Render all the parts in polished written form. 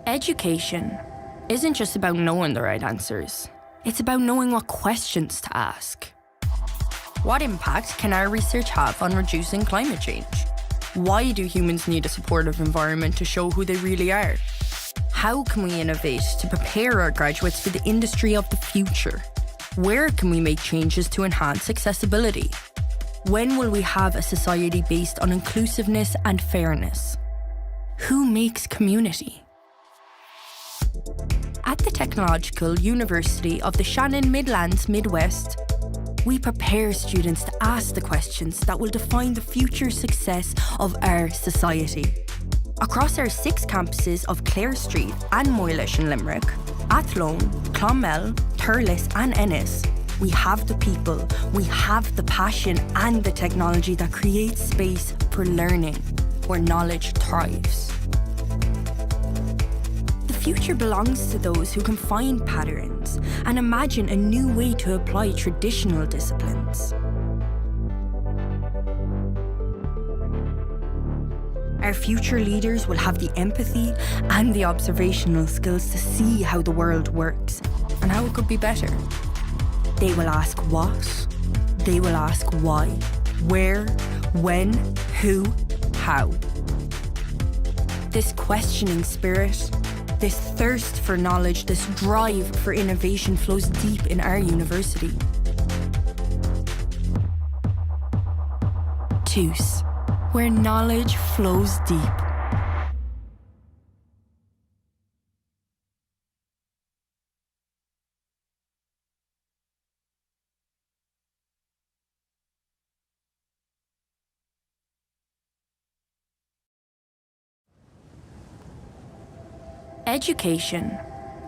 Education isn't just about knowing the right answers. It's about knowing what questions to ask. What impact can our research have on reducing climate change? Why do humans need a supportive environment to show who they really are? How can we innovate to prepare our graduates for the industry of the future? Where can we make changes to enhance accessibility? When will we have a society based on inclusiveness and fairness? Who makes community? At the Technological University of the Shannon Midlands Midwest, we prepare students to ask the questions that will define the future success of our society. Across our 6 campuses of Clare Street and Moylish in Limerick, Athlone, Clonmel, Thurles and Ennis, we have the people, we have the passion and the technology that creates space for learning, where knowledge thrives. The future belongs to those who can find patterns and imagine a new way to apply traditional disciplines. Our future leaders will have the empathy and the observational skills to see how the world works and how it could be better. They will ask what, they will ask why, where, when, who, how. This questioning spirit, this thirst for knowledge, this drive for innovation flows deep in our university. TUS, where knowledge flows deep. Education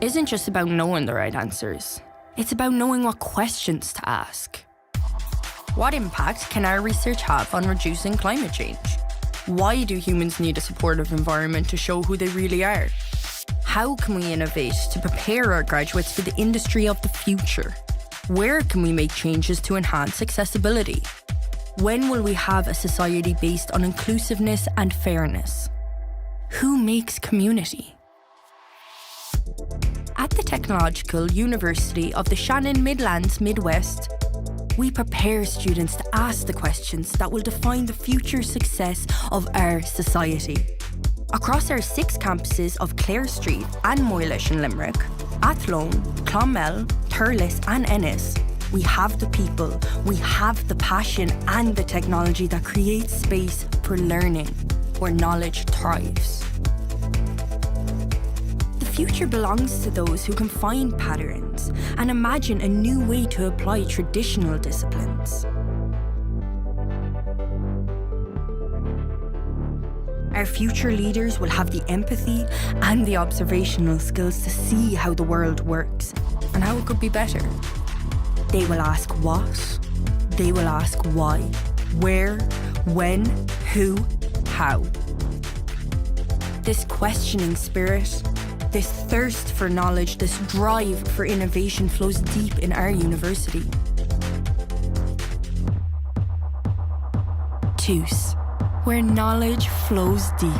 isn't just about knowing the right answers. It's about knowing what questions to ask. What impact can our research have on reducing climate change? Why do humans need a supportive environment to show who they really are? How can we innovate to prepare our graduates for the industry of the future? Where can we make changes to enhance accessibility? When will we have a society based on inclusiveness and fairness? Who makes community? At the Technological University of the Shannon Midlands Midwest, we prepare students to ask the questions that will define the future success of our society. Across our 6 campuses of Clare Street and Moylish in Limerick, Athlone, Clonmel, Thurles and Ennis, we have the people, we have the passion and the technology that creates space for learning, where knowledge thrives. The future belongs to those who can find patterns and imagine a new way to apply traditional disciplines. Our future leaders will have the empathy and the observational skills to see how the world works and how it could be better. They will ask what, they will ask why, where, when, who, how. This questioning spirit, this thirst for knowledge, this drive for innovation flows deep in our university. TUS, where knowledge flows deep.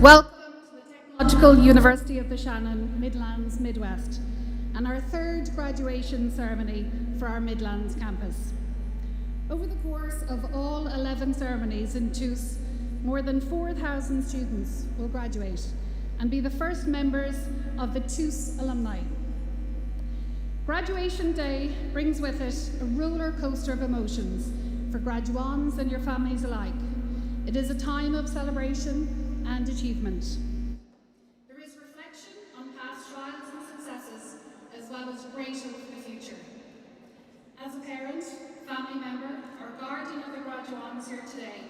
Welcome to the Technological University of the Shannon, Midlands, Midwest, and our third graduation ceremony for our Midlands campus. Over the course of all 11 ceremonies in TUS, more than 4,000 students will graduate and be the first members of the TUS alumni. Graduation day brings with it a roller coaster of emotions for graduands and your families alike. It is a time of celebration and achievement. There is reflection on past trials and successes, as well as great hope for the future. As a parent, family member, or guardian of the graduands here today,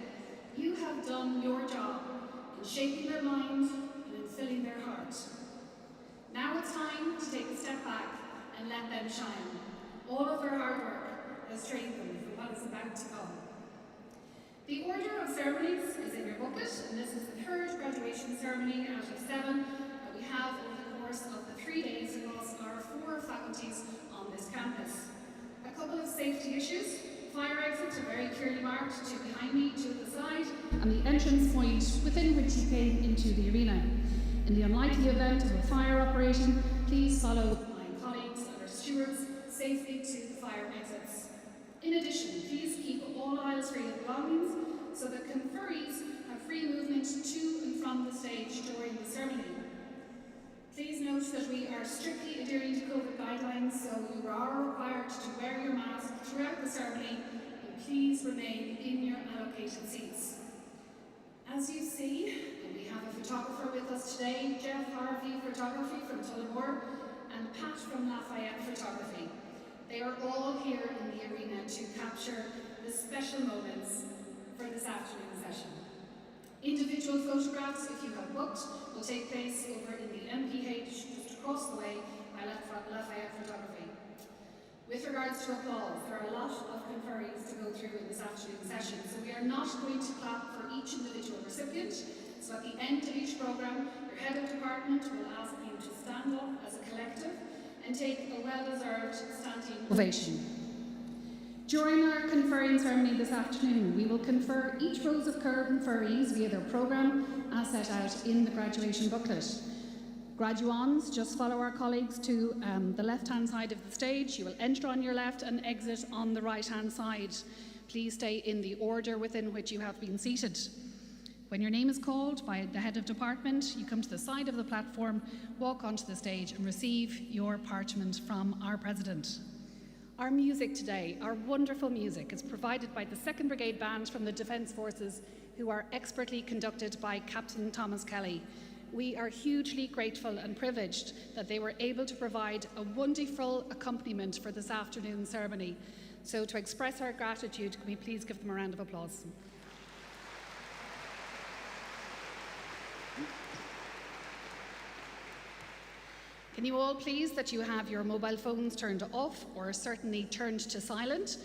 you have done your job in shaping their mind and in filling their heart. Now it's time to take a step back and let them shine. All of their hard work has trained them for what is about to come. The order of ceremonies is in your booklet, and this is the third graduation ceremony out of 7 that we have over the course of the 3 days across our 4 faculties on this campus. A couple of safety issues. Fire exits are very clearly marked, 2 behind me, 2 at the side, and the entrance point within which you came into the arena. In the unlikely event of a fire operation, please follow my colleagues and our stewards safely to the fire exits. In addition, please keep all aisles free of belongings so that conferrees have free movement to and from the stage during the ceremony. Please note that we are strictly adhering to COVID guidelines, so you are required to wear your mask throughout the ceremony, and please remain in your allocated seats. As you see, we have a photographer with us today, Jeff Harvey Photography from Tullamore and Pat from Lafayette Photography. They are all here in the arena to capture the special moments for this afternoon session. Individual photographs, if you have booked, will take place over in the MPH just across the way by Lafayette Photography. With regards to applause, there are a lot of conferrees to go through in this afternoon session, so we are not going to clap for each individual recipient. So at the end of each programme, your head of department will ask you to stand up as a collective and take a well-deserved standing ovation. During our conferring ceremony this afternoon, we will confer each rows of conferees via their programme as set out in the graduation booklet. Graduands, just follow our colleagues to the left-hand side of the stage. You will enter on your left and exit on the right-hand side. Please stay in the order within which you have been seated. When your name is called by the head of department, you come to the side of the platform, walk onto the stage and receive your parchment from our president. Our music today, our wonderful music, is provided by the 2nd Brigade Band from the Defence Forces, who are expertly conducted by Captain Thomas Kelly. We are hugely grateful and privileged that they were able to provide a wonderful accompaniment for this afternoon's ceremony. So to express our gratitude, can we please give them a round of applause? Can you all please that you have your mobile phones turned off or certainly turned to silent?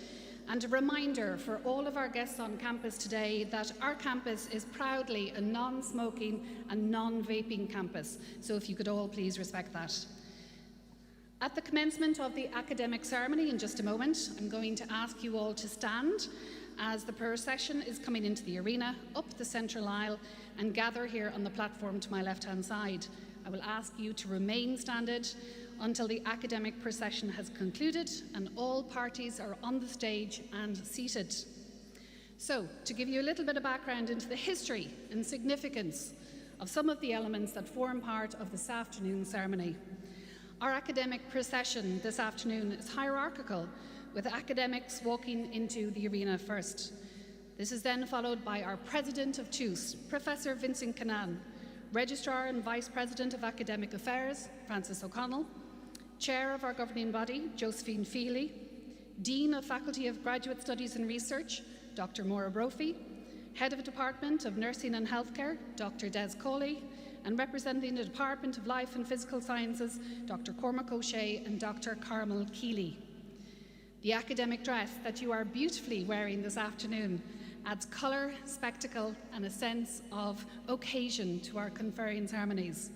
And a reminder for all of our guests on campus today that our campus is proudly a non-smoking and non-vaping campus. So if you could all please respect that. At the commencement of the academic ceremony in just a moment, I'm going to ask you all to stand as the procession is coming into the arena, up the central aisle, and gather here on the platform to my left-hand side. I will ask you to remain standing until the academic procession has concluded and all parties are on the stage and seated. So, to give you a little bit of background into the history and significance of some of the elements that form part of this afternoon's ceremony. Our academic procession this afternoon is hierarchical, with academics walking into the arena first. This is then followed by our President of TUS, Professor Vincent Cannan, Registrar and Vice President of Academic Affairs, Francis O'Connell, Chair of our governing body, Josephine Feely, Dean of Faculty of Graduate Studies and Research, Dr. Maura Brophy, Head of Department of Nursing and Healthcare, Dr. Des Coley, and representing the Department of Life and Physical Sciences, Dr. Cormac O'Shea and Dr. Carmel Keeley. The academic dress that you are beautifully wearing this afternoon adds colour, spectacle and a sense of occasion to our conferring ceremonies.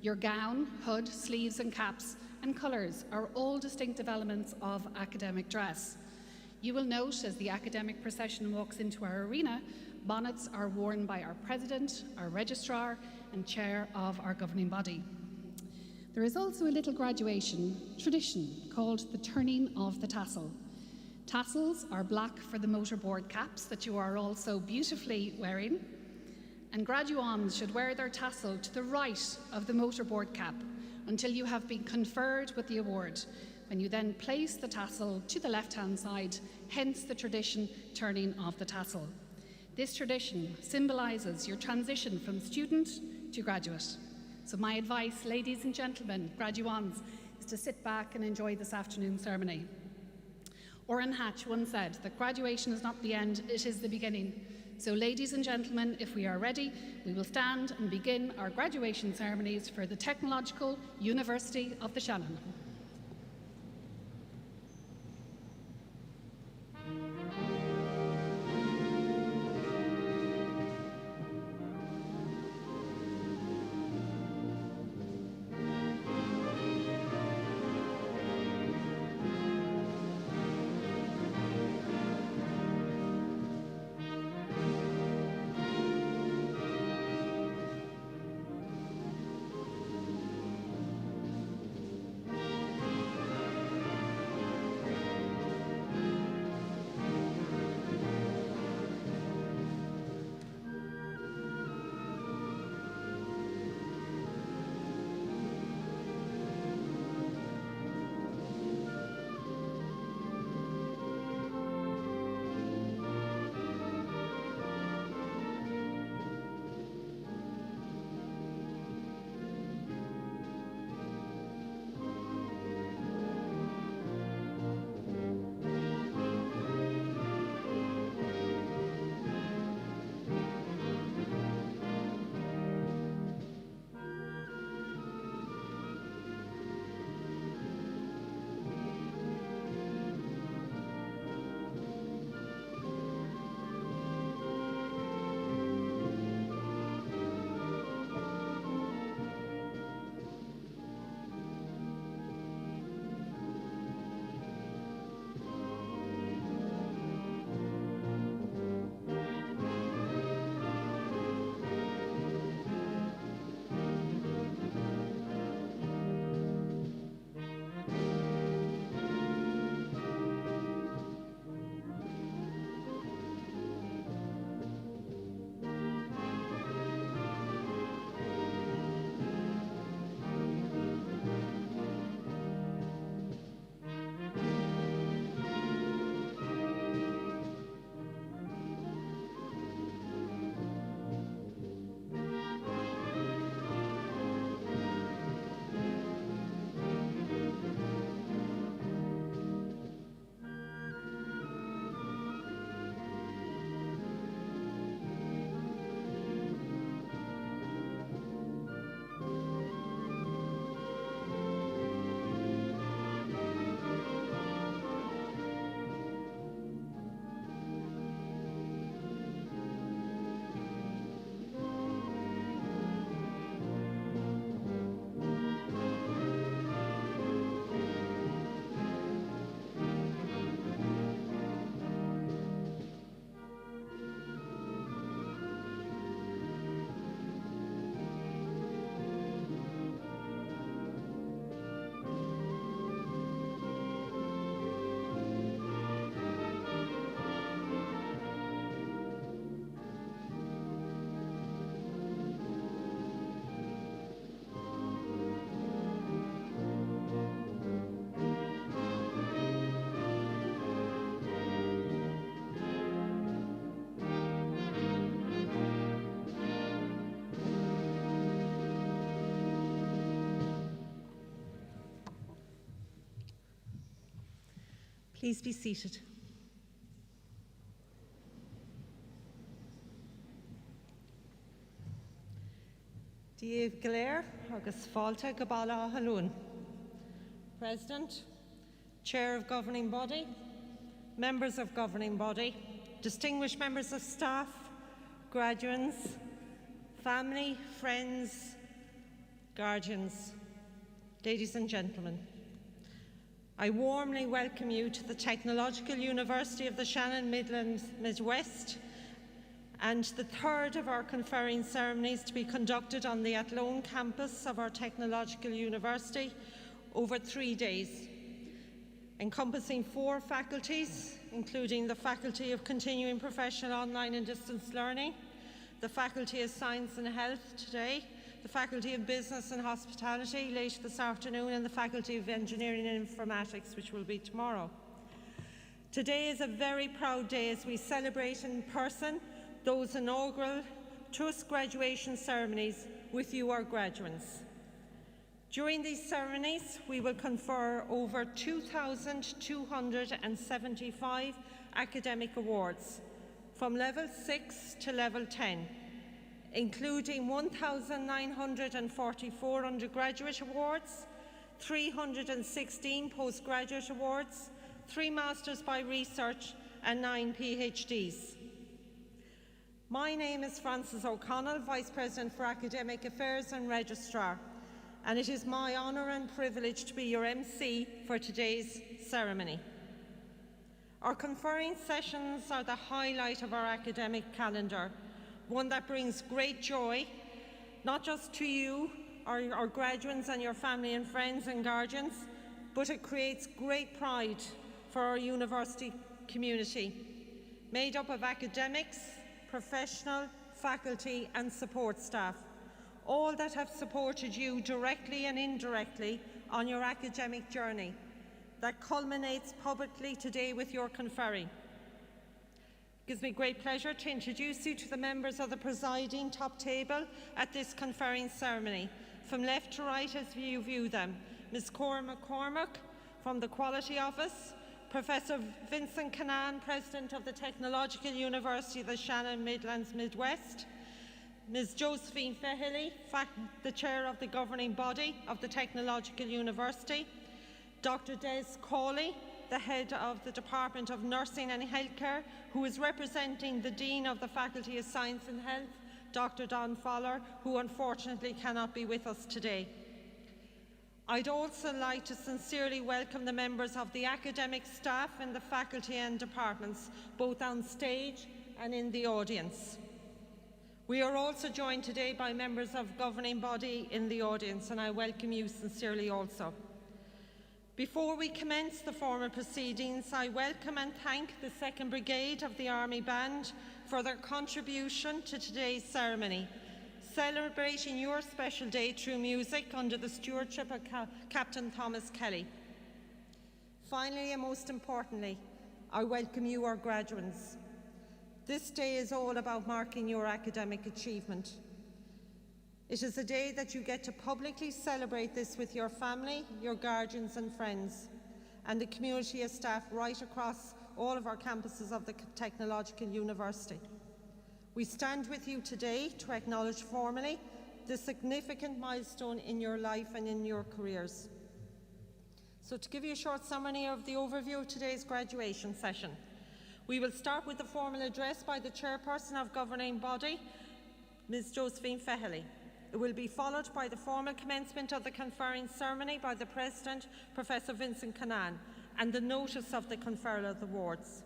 Your gown, hood, sleeves and caps and colours are all distinctive elements of academic dress. You will note as the academic procession walks into our arena, bonnets are worn by our President, our Registrar and chair of our governing body. There is also a little graduation tradition called the turning of the tassel. Tassels are black for the motorboard caps that you are all so beautifully wearing, and graduands should wear their tassel to the right of the motorboard cap until you have been conferred with the award, when you then place the tassel to the left-hand side, hence the tradition turning of the tassel. This tradition symbolises your transition from student to graduate. So my advice, ladies and gentlemen, graduands, is to sit back and enjoy this afternoon's ceremony. Orrin Hatch once said that graduation is not the end, it is the beginning. So ladies and gentlemen, if we are ready, we will stand and begin our graduation ceremonies for the Technological University of the Shannon. Please be seated. Díobh Galéir agus fáilte go balla halún. President, Chair of Governing Body, members of Governing Body, distinguished members of staff, graduates, family, friends, guardians, ladies and gentlemen. I warmly welcome you to the Technological University of the Shannon Midlands Midwest and the third of our conferring ceremonies to be conducted on the Athlone campus of our Technological University over 3 days, encompassing 4 faculties, including the Faculty of Continuing Professional Online and Distance Learning, the Faculty of Science and Health today, the Faculty of Business and Hospitality later this afternoon, and the Faculty of Engineering and Informatics, which will be tomorrow. Today is a very proud day as we celebrate in person those inaugural Trust graduation ceremonies with you, our graduates. During these ceremonies, we will confer over 2,275 academic awards from level 6 to level 10, including 1,944 undergraduate awards, 316 postgraduate awards, 3 Masters by Research and 9 PhDs. My name is Frances O'Connell, Vice President for Academic Affairs and Registrar, and it is my honour and privilege to be your MC for today's ceremony. Our conferring sessions are the highlight of our academic calendar, one that brings great joy, not just to you, our graduates and your family and friends and guardians, but it creates great pride for our university community, made up of academics, professional, faculty and support staff, all that have supported you directly and indirectly on your academic journey that culminates publicly today with your conferring. It gives me great pleasure to introduce you to the members of the presiding top table at this conferring ceremony. From left to right as you view them, Ms. Cora McCormack from the Quality Office, Professor Vincent Cannan, President of the Technological University of the Shannon Midlands Midwest, Ms. Josephine Fehily, the Chair of the Governing Body of the Technological University, Dr. Des Cawley, the Head of the Department of Nursing and Healthcare, who is representing the Dean of the Faculty of Science and Health, Dr. Don Fowler, who unfortunately cannot be with us today. I'd also like to sincerely welcome the members of the academic staff in the faculty and departments, both on stage and in the audience. We are also joined today by members of governing body in the audience, and I welcome you sincerely also. Before we commence the formal proceedings, I welcome and thank the 2nd Brigade of the Army Band for their contribution to today's ceremony, celebrating your special day through music under the stewardship of Captain Thomas Kelly. Finally, and most importantly, I welcome you, our graduates. This day is all about marking your academic achievement. It is a day that you get to publicly celebrate this with your family, your guardians and friends, and the community of staff right across all of our campuses of the Technological University. We stand with you today to acknowledge formally this significant milestone in your life and in your careers. So to give you a short summary of the overview of today's graduation session, we will start with the formal address by the Chairperson of Governing Body, Ms. Josephine Fehily. It will be followed by the formal commencement of the conferring ceremony by the President, Professor Vincent Cannan, and the notice of the conferral of the awards.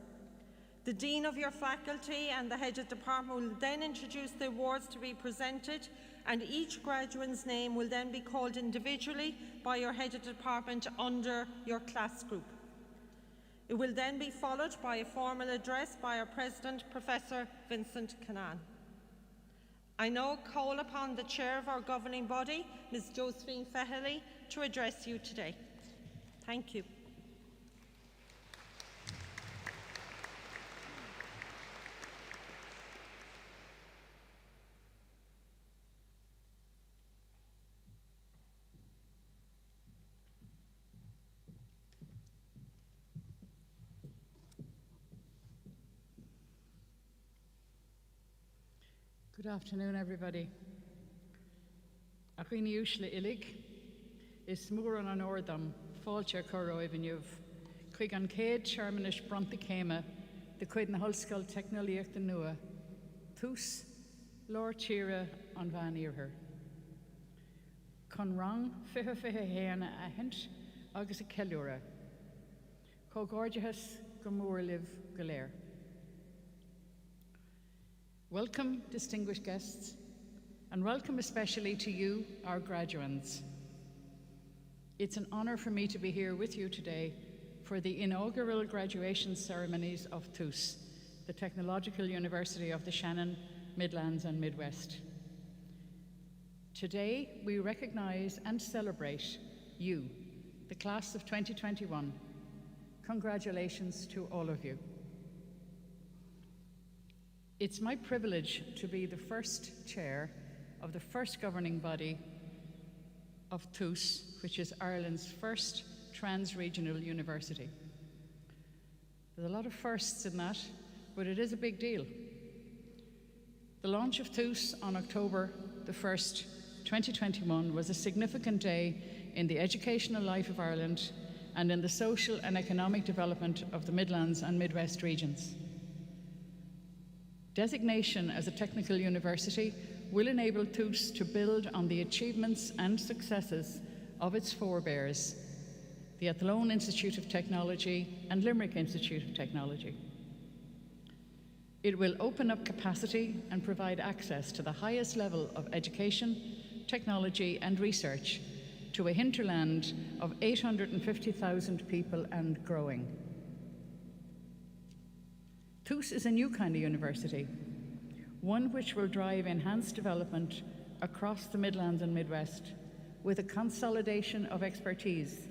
The Dean of your faculty and the Head of Department will then introduce the awards to be presented, and each graduate's name will then be called individually by your Head of Department under your class group. It will then be followed by a formal address by our President, Professor Vincent Cannan. I now call upon the Chair of our governing body, Ms. Josephine Fehily, to address you today. Thank you. Good afternoon, everybody. Achini Ushla Ilig is Mooran an Ordam, Falcher Curro Ivanuv, Quig an Cade, Shermanish Bronte Kema, the Quid and Hulskull Technoliac the Nua, Thus, Lord Chira on Van Earher. Con Rang, Fiha Hena a Hench, Agus a Kellura. Co Gorgeous Gomur Liv Galer. Welcome, distinguished guests, and welcome especially to you, our graduands. It's an honour for me to be here with you today for the inaugural graduation ceremonies of TUS, the Technological University of the Shannon, Midlands and Midwest. Today, we recognise and celebrate you, the class of 2021. Congratulations to all of you. It's my privilege to be the first chair of the first governing body of TUS, which is Ireland's first trans-regional university. There's a lot of firsts in that, but it is a big deal. The launch of TUS on October the 1st, 2021 was a significant day in the educational life of Ireland and in the social and economic development of the Midlands and Midwest regions. Designation as a technical university will enable TUS to build on the achievements and successes of its forebears, the Athlone Institute of Technology and Limerick Institute of Technology. It will open up capacity and provide access to the highest level of education, technology and research to a hinterland of 850,000 people and growing. TUS is a new kind of university, one which will drive enhanced development across the Midlands and Midwest with a consolidation of expertise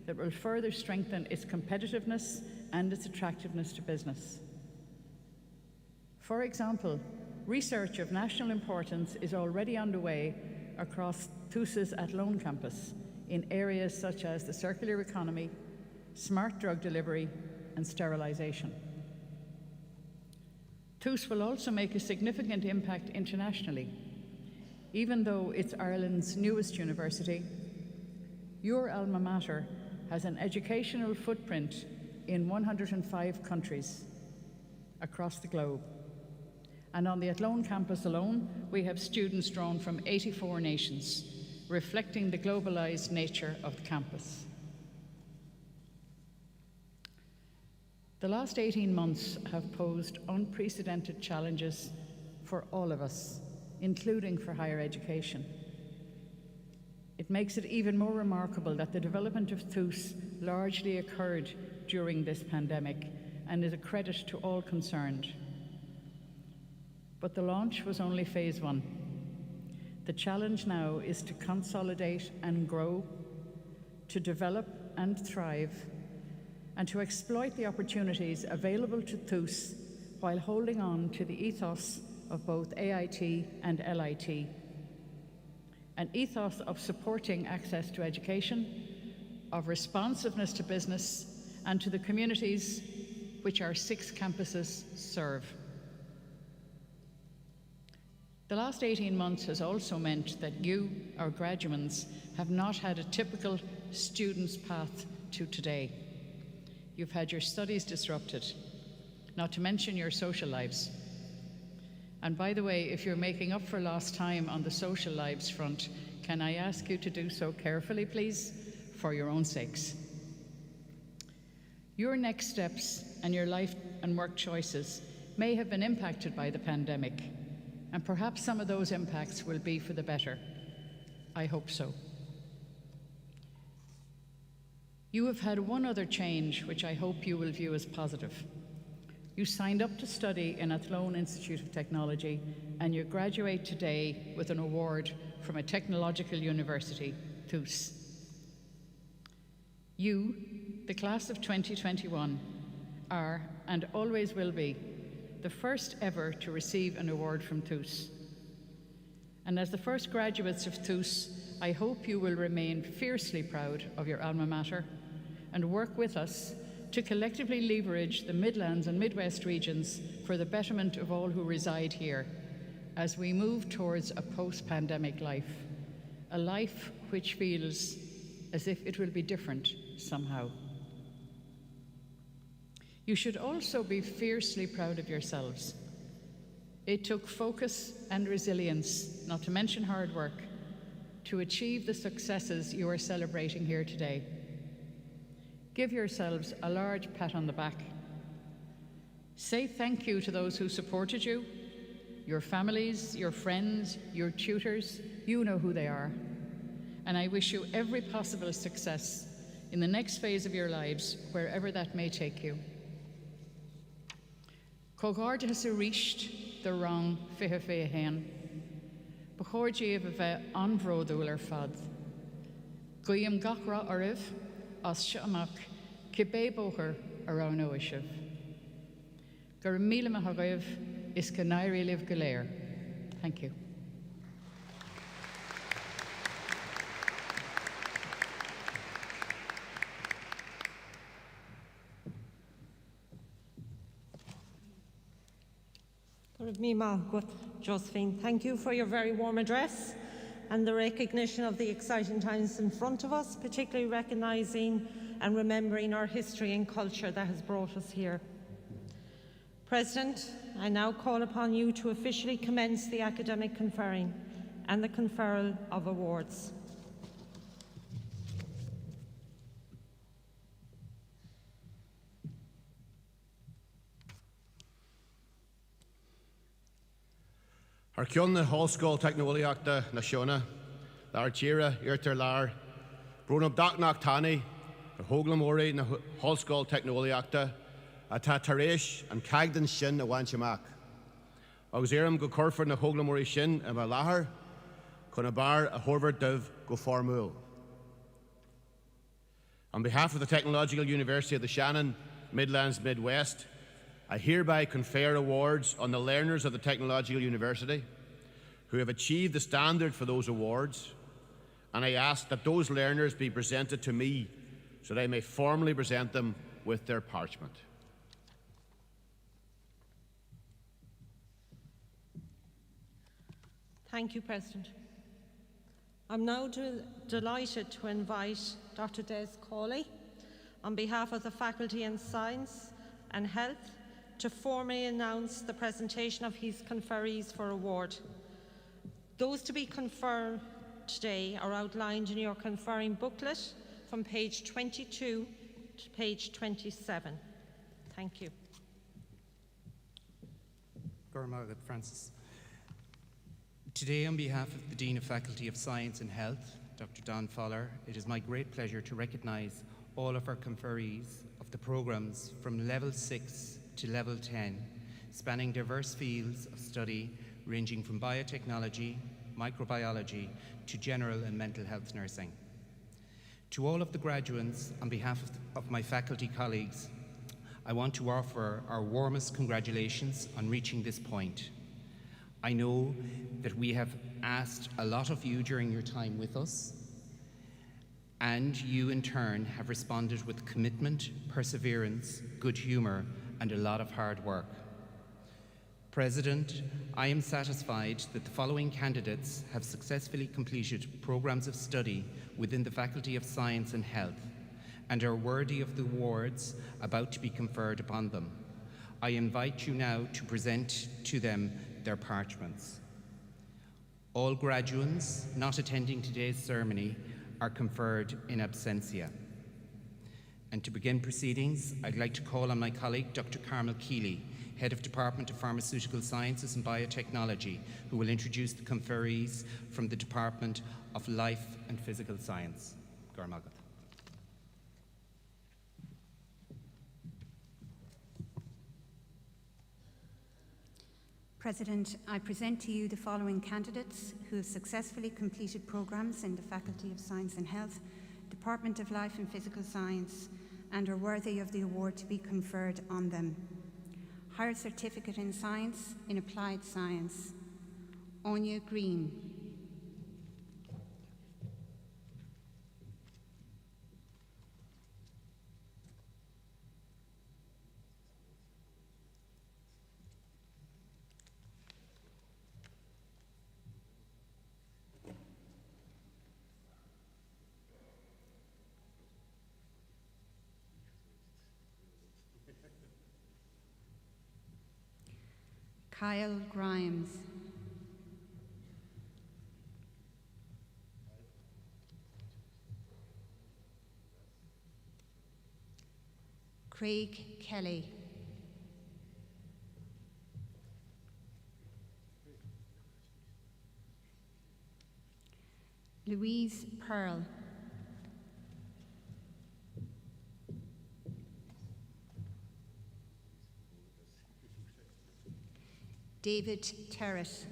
that will further strengthen its competitiveness and its attractiveness to business. For example, research of national importance is already underway across TUS's Athlone campus in areas such as the circular economy, smart drug delivery and sterilisation. TUS will also make a significant impact internationally. Even though it's Ireland's newest university, your alma mater has an educational footprint in 105 countries across the globe. And on the Athlone campus alone, we have students drawn from 84 nations, reflecting the globalised nature of the campus. The last 18 months have posed unprecedented challenges for all of us, including for higher education. It makes it even more remarkable that the development of TUS largely occurred during this pandemic and is a credit to all concerned. But the launch was only phase one. The challenge now is to consolidate and grow, to develop and thrive, and to exploit the opportunities available to TUS while holding on to the ethos of both AIT and LIT. An ethos of supporting access to education, of responsiveness to business, and to the communities which our 6 campuses serve. The last 18 months has also meant that you, our graduands, have not had a typical student's path to today. You've had your studies disrupted, not to mention your social lives. And by the way, if you're making up for lost time on the social lives front, can I ask you to do so carefully, please, for your own sakes? Your next steps and your life and work choices may have been impacted by the pandemic, and perhaps some of those impacts will be for the better. I hope so. You have had one other change which I hope you will view as positive. You signed up to study in Athlone Institute of Technology and you graduate today with an award from a technological university, TUS. You, the class of 2021, are and always will be the first ever to receive an award from TUS. And as the first graduates of TUS, I hope you will remain fiercely proud of your alma mater and work with us to collectively leverage the Midlands and Midwest regions for the betterment of all who reside here as we move towards a post-pandemic life, a life which feels as if it will be different somehow. You should also be fiercely proud of yourselves. It took focus and resilience, not to mention hard work, to achieve the successes you are celebrating here today. Give yourselves a large pat on the back. Say thank you to those who supported you, your families, your friends, your tutors, you know who they are. And I wish you every possible success in the next phase of your lives, wherever that may take you. Cogard has reached the wrong fihe hen. Bechor Jeev ve anvrodul fad. Goyim gachra ariv, as shamak, kibe boher around oishiv. Gur mile mahariv is canairi live galair. Thank you. Josephine, thank you for your very warm address and the recognition of the exciting times in front of us, particularly recognising and remembering our history and culture that has brought us here. President, I now call upon you to officially commence the academic conferring and the conferral of awards. Ar cion na hallscoil technoliaachta na Siona, lar tíre irtar lar, brúnam dachnach tani, ar hóglamóri na hallscoil technoliaachta, a tá taréis an cagdan sin a bhaintseach. Agus éiream go corfar na hóglamóri sin a bheith láthair, chun a bar a Horvard dubh go formúil. On behalf of the Technological University of the Shannon, Midlands, Midwest, I hereby confer awards on the learners of the Technological University who have achieved the standard for those awards, and I ask that those learners be presented to me so that I may formally present them with their parchment. Thank you, President. I'm now delighted to invite Dr. Des Cawley, on behalf of the Faculty in Science and Health, to formally announce the presentation of his conferees for award. Those to be conferred today are outlined in your conferring booklet from page 22 to page 27. Thank you. Gormagat Francis. Today, on behalf of the Dean of Faculty of Science and Health, Dr. Don Fowler, it is my great pleasure to recognise all of our conferees of the programmes from Level 6 to Level 10, spanning diverse fields of study ranging from biotechnology, microbiology, to general and mental health nursing. To all of the graduates, on behalf of my faculty colleagues, I want to offer our warmest congratulations on reaching this point. I know that we have asked a lot of you during your time with us, and you in turn have responded with commitment, perseverance, good humour, and a lot of hard work. President, I am satisfied that the following candidates have successfully completed programs of study within the Faculty of Science and Health and are worthy of the awards about to be conferred upon them. I invite you now to present to them their parchments. All graduates not attending today's ceremony are conferred in absentia. And to begin proceedings, I'd like to call on my colleague, Dr. Carmel Keeley, Head of Department of Pharmaceutical Sciences and Biotechnology, who will introduce the conferees from the Department of Life and Physical Science. Gormagat. President, I present to you the following candidates who have successfully completed programs in the Faculty of Science and Health, Department of Life and Physical Science, and are worthy of the award to be conferred on them. Higher Certificate in Science in Applied Science, Anya Green. Kyle Grimes. Craig Kelly. Louise Pearl. David Terrace.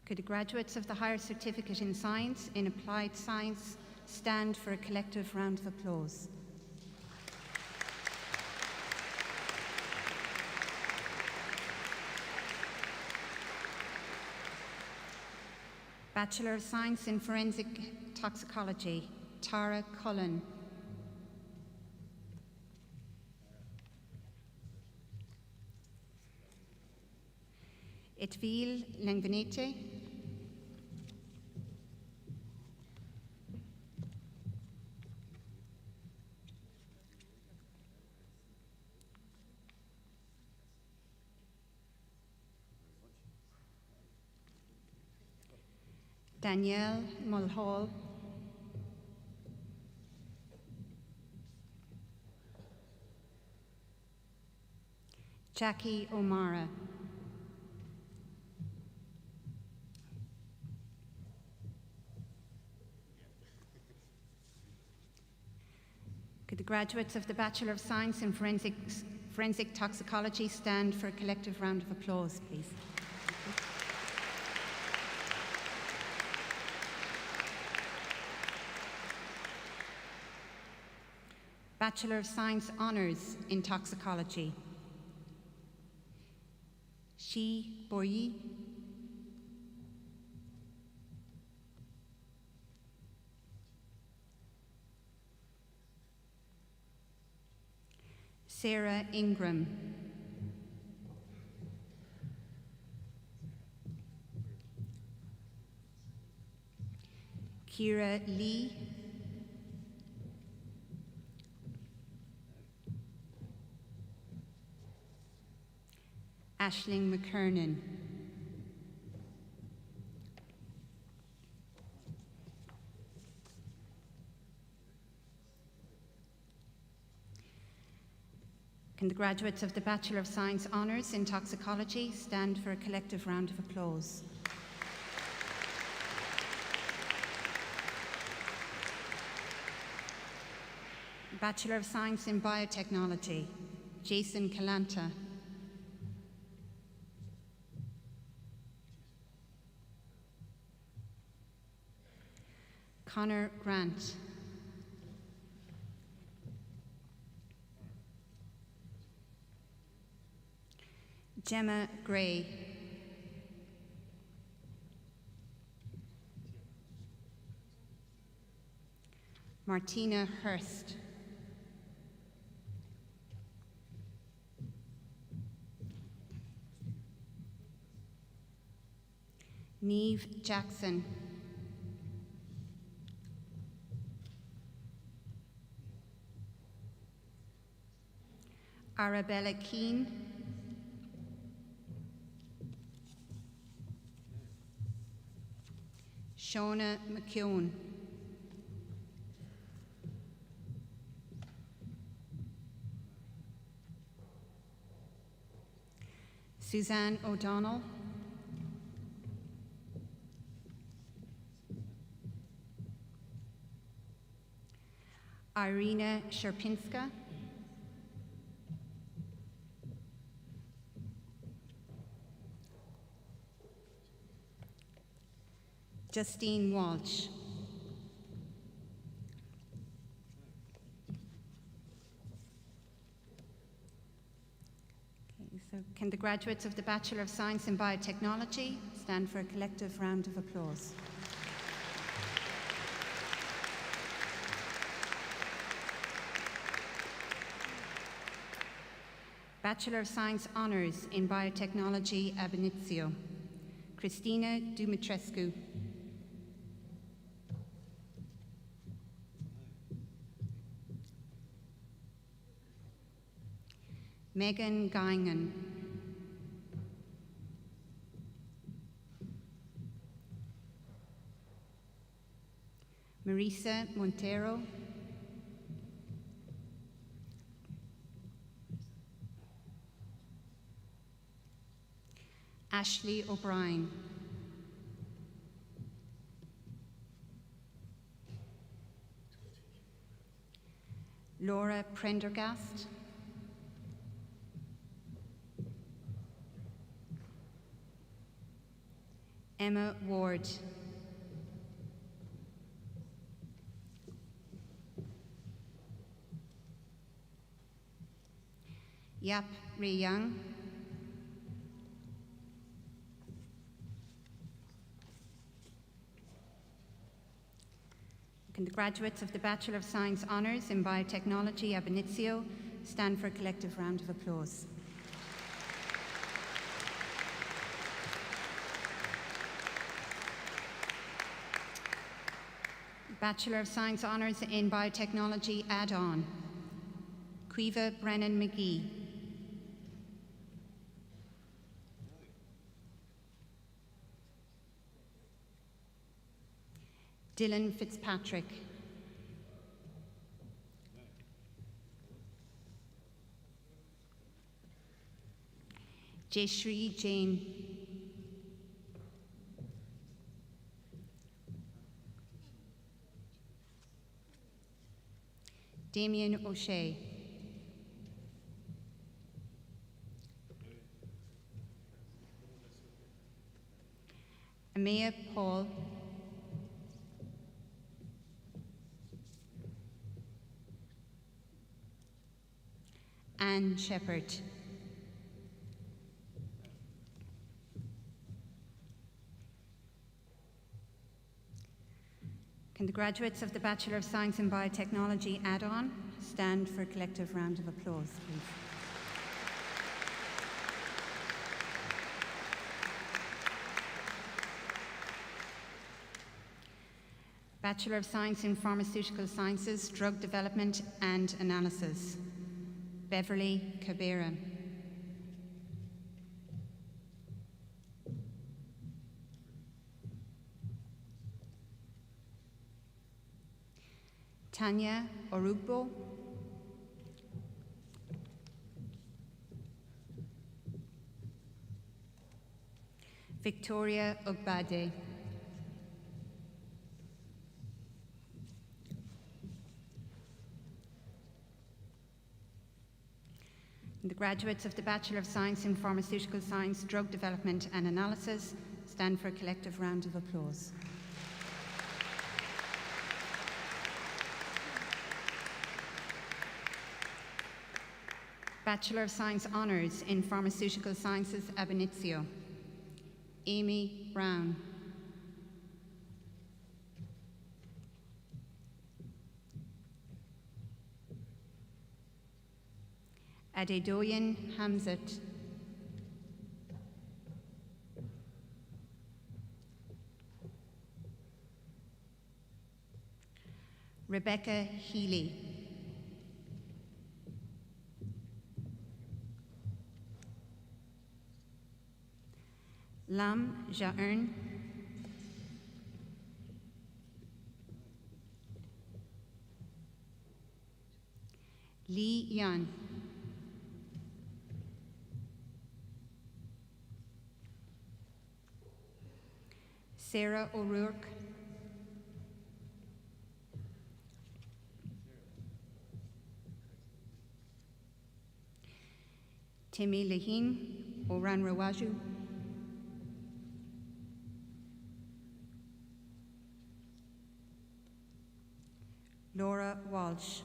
Could the graduates of the Higher Certificate in Science in Applied Science stand for a collective round of applause? Bachelor of Science in Forensic Toxicology, Tara Cullen. Etville Langvenete. Danielle Mulhall. Jackie O'Mara. Could the graduates of the Bachelor of Science in Forensic Toxicology stand for a collective round of applause, please? Bachelor of Science Honours in Toxicology, Shi Boyi. Sarah Ingram. Kira Lee. Aisling McKernan. Can the graduates of the Bachelor of Science Honours in Toxicology stand for a collective round of applause? Bachelor of Science in Biotechnology, Jason Kalanta. Connor Grant. Gemma Gray. Martina Hurst. Neve Jackson. Arabella Keane. Shona McKeown. Suzanne O'Donnell. Irina Sherpinska. Justine Walsh. Okay, so can the graduates of the Bachelor of Science in Biotechnology stand for a collective round of applause? Bachelor of Science Honours in Biotechnology ab initio, Christina Dumitrescu. Megan Guingan. Marisa Montero. Ashley O'Brien. Laura Prendergast. Emma Ward. Yap Ray Young. Can the graduates of the Bachelor of Science Honours in Biotechnology ab initio stand for a collective round of applause? Bachelor of Science Honours in Biotechnology add-on, Quiva Brennan McGee. Dylan Fitzpatrick. Jayashri Jain. Damien O'Shea. Amaya Paul. Anne Shepherd. Can the graduates of the Bachelor of Science in Biotechnology add-on stand for a collective round of applause, please? Bachelor of Science in Pharmaceutical Sciences, Drug Development and Analysis, Beverly Cabera. Tanya Orugbo. Victoria Ogbade. The graduates of the Bachelor of Science in Pharmaceutical Science, Drug Development and Analysis stand for a collective round of applause. Bachelor of Science Honours in Pharmaceutical Sciences ab initio, Amy Brown. Adedoyin Hamzat. Rebecca Healy. Lam Jaern. Lee Yan. Sarah O'Rourke. Timi Lahine Oran Rawaju. Laura Walsh.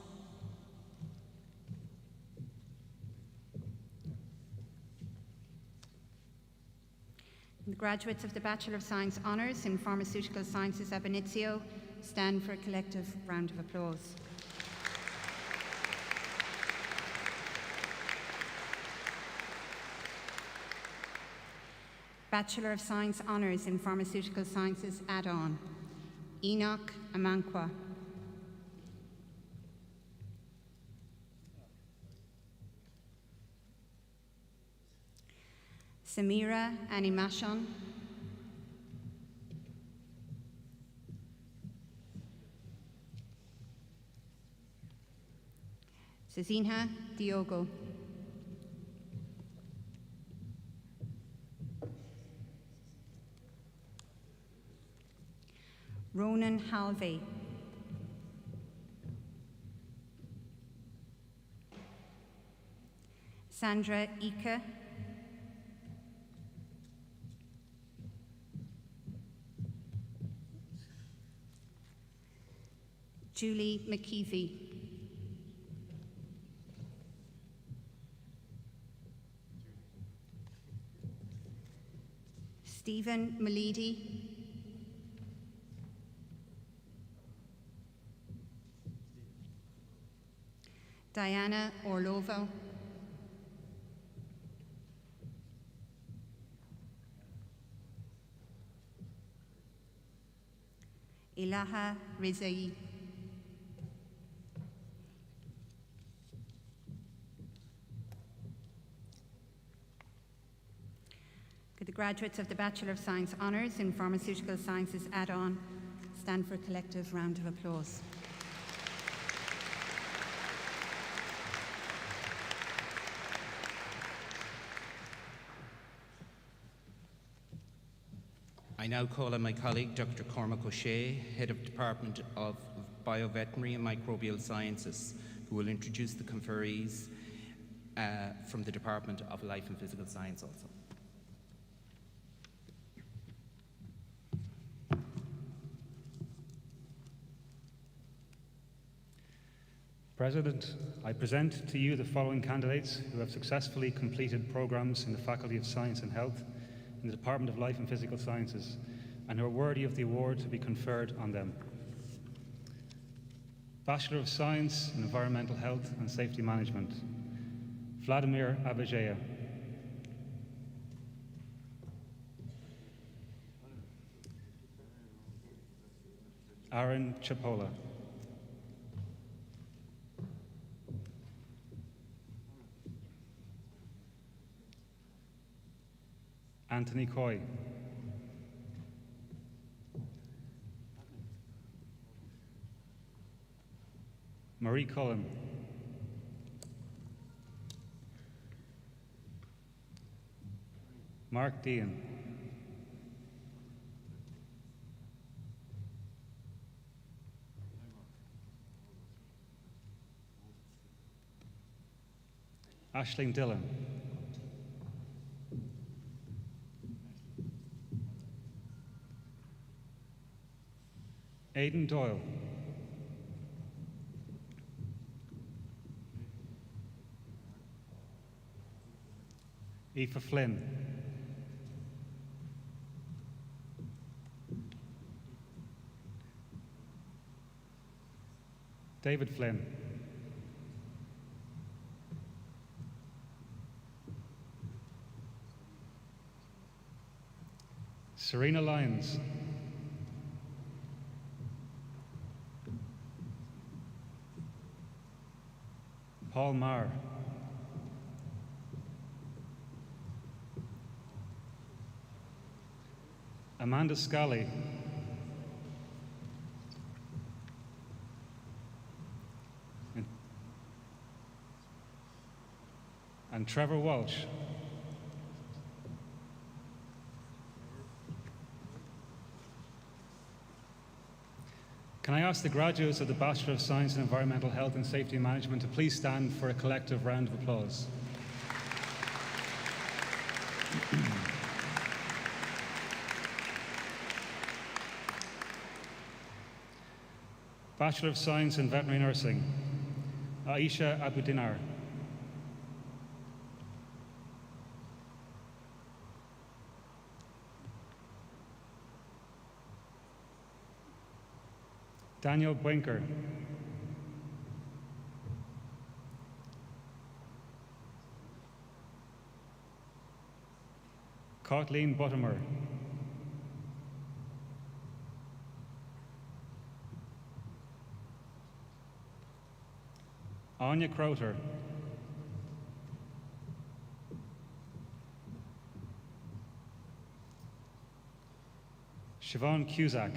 The graduates of the Bachelor of Science Honours in Pharmaceutical Sciences ab initio stand for a collective round of applause. Bachelor of Science Honours in Pharmaceutical Sciences add-on, Enoch Amankwa. Samira Animashon. Cezinha Diogo. Ronan Halvey. Sandra Ika. Julie McKeithy. Stephen Malidi. Diana Orlovo. Ilaha Rizai. Could the graduates of the Bachelor of Science Honours in Pharmaceutical Sciences add-on stand for a collective round of applause? I now call on my colleague, Dr. Cormac O'Shea, Head of Department of Bioveterinary and Microbial Sciences, who will introduce the conferees from the Department of Life and Physical Science also. President, I present to you the following candidates who have successfully completed programs in the Faculty of Science and Health in the Department of Life and Physical Sciences and who are worthy of the award to be conferred on them. Bachelor of Science in Environmental Health and Safety Management, Vladimir Abajeya. Aaron Chapola. Anthony Coy. Marie Cullen. Mark Dean. Aisling Dillon. Aidan Doyle. Aoife Flynn. David Flynn. Serena Lyons. Paul Marr. Amanda Scully. And Trevor Walsh. Can I ask the graduates of the Bachelor of Science in Environmental Health and Safety Management to please stand for a collective round of applause. Bachelor of Science in Veterinary Nursing, Aisha Abudinar. Daniel Bwinker. Kathleen Buttimer. Anya Crowther. Siobhan Cusack.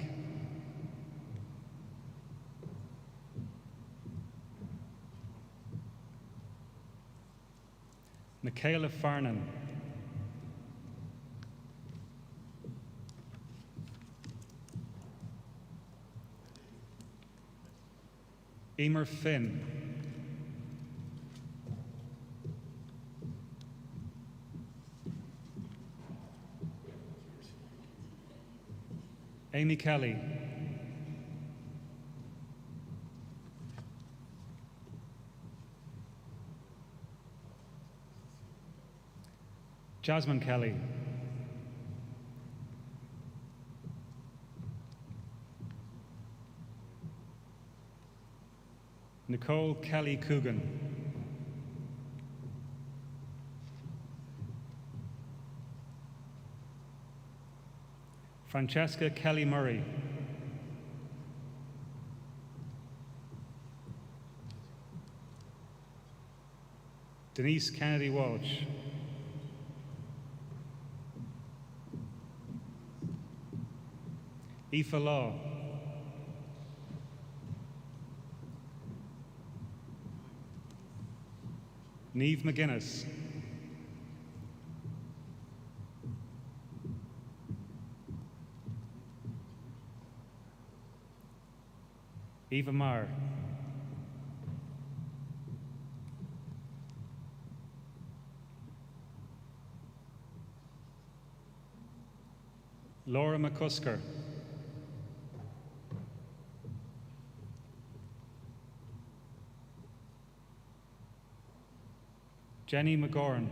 Michaela Farnan. Emer Finn, Amy Kelly, Jasmine Kelly, Nicole Kelly Coogan, Francesca Kelly Murray, Denise Kennedy Walsh, Aoife Law, Niamh McGuinness, Eva Marr, Laura McCusker, Jenny McGorn,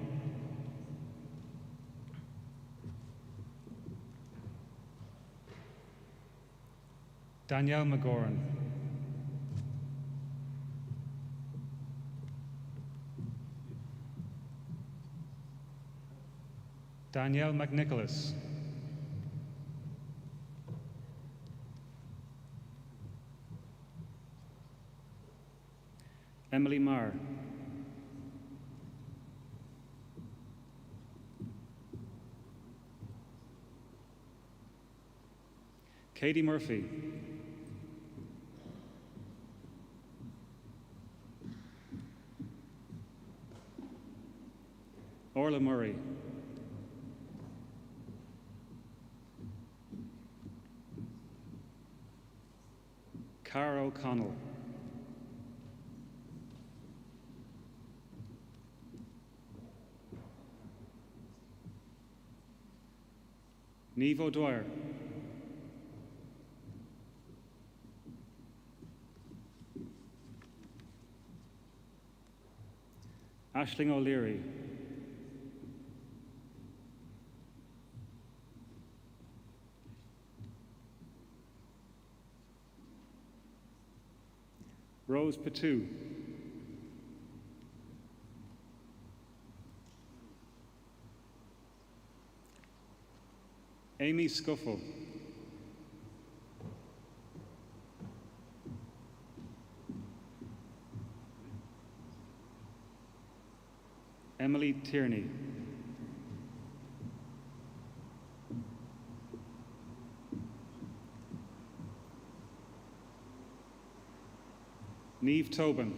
Danielle McGorn, Danielle McNicholas, Emily Marr, Katie Murphy, Orla Murray, Cara O'Connell, Niamh O'Dwyer, Aisling O'Leary, Rose Patu, Amy Scuffle, Emily Tierney, Niamh Tobin,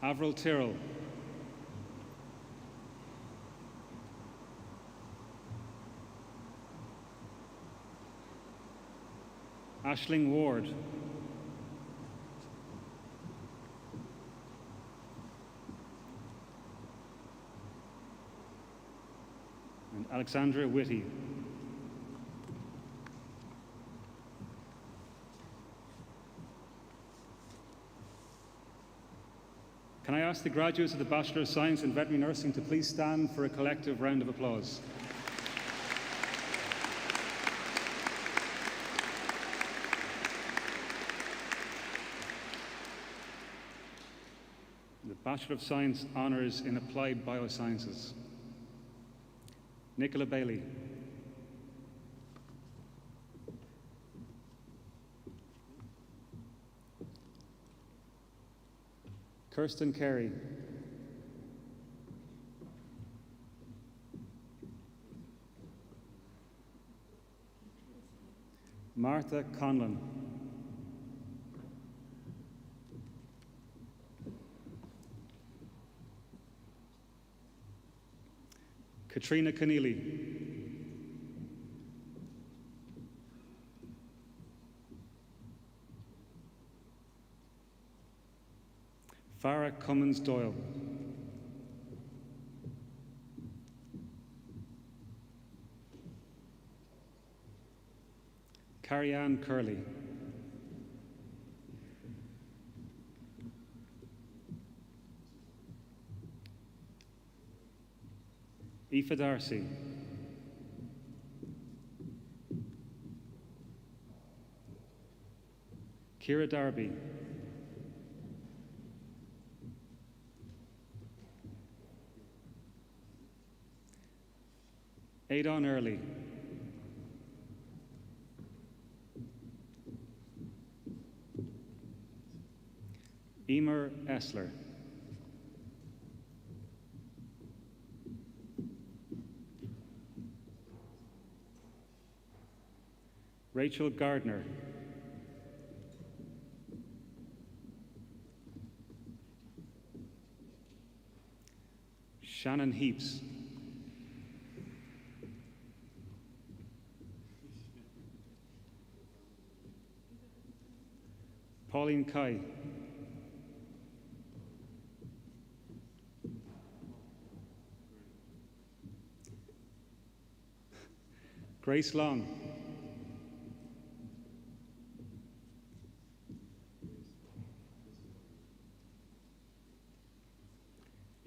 Avril Tyrrell, Aisling Ward, and Alexandra Whitty. Can I ask the graduates of the Bachelor of Science in Veterinary Nursing to please stand for a collective round of applause. The Bachelor of Science Honours in Applied Biosciences. Nicola Bailey. Kirsten Carey. Martha Conlon. Katrina Keneally. Farah Cummins Doyle. Carrie-Anne Curley. Aoife Darcy. Ciara Darby. Aidan Early. Emer Essler. Rachel Gardner. Shannon Heaps. Pauline Kai. Grace Long.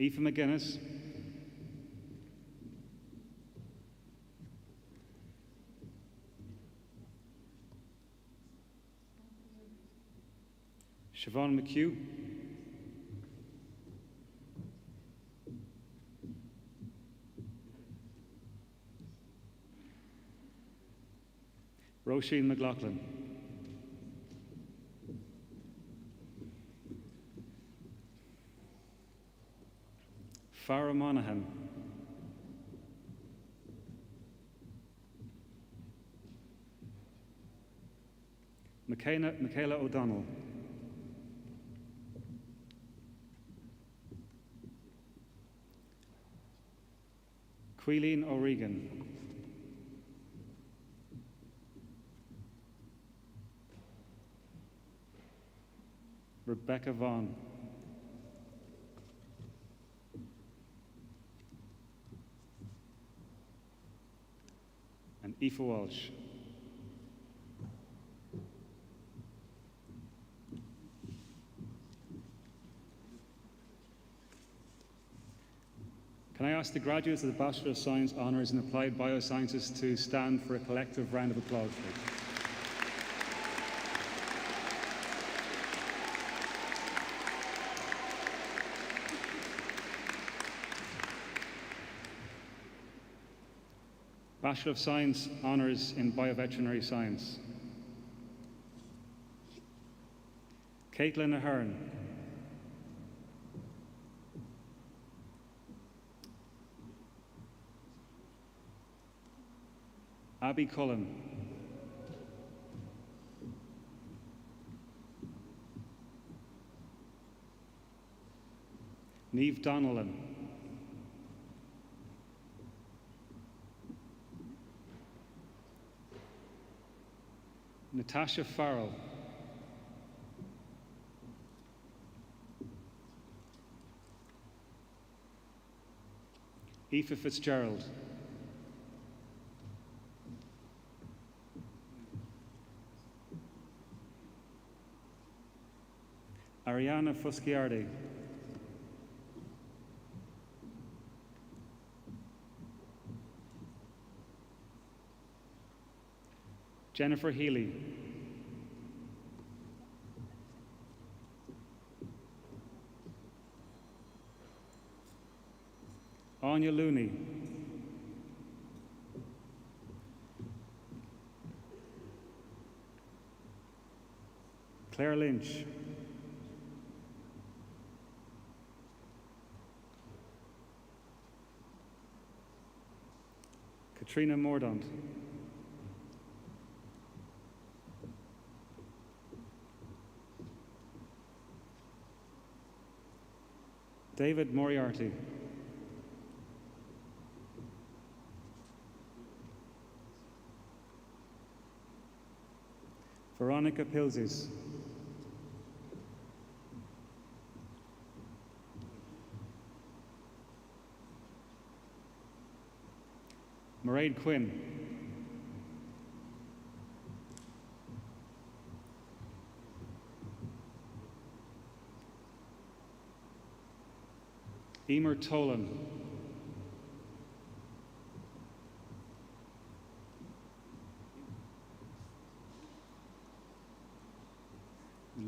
Aoife McGuinness. Siobhan McHugh. Roisin McLaughlin. Farah Monaghan. Michaela O'Donnell. Queileen O'Regan. Rebecca Vaughan. And Aoife Walsh. Can I ask the graduates of the Bachelor of Science Honours in Applied Biosciences to stand for a collective round of applause, please? Bachelor of Science Honours in Bioveterinary Science. Caitlin Ahern. Abby Cullen. Niamh Donnellan. Natasha Farrell. Aoife Fitzgerald. Ariana Fusciardi. Jennifer Healy. Anya Looney. Claire Lynch. Katrina Mordaunt. David Moriarty. Veronica Pilzis. Mairead Quinn. Emer Tolan.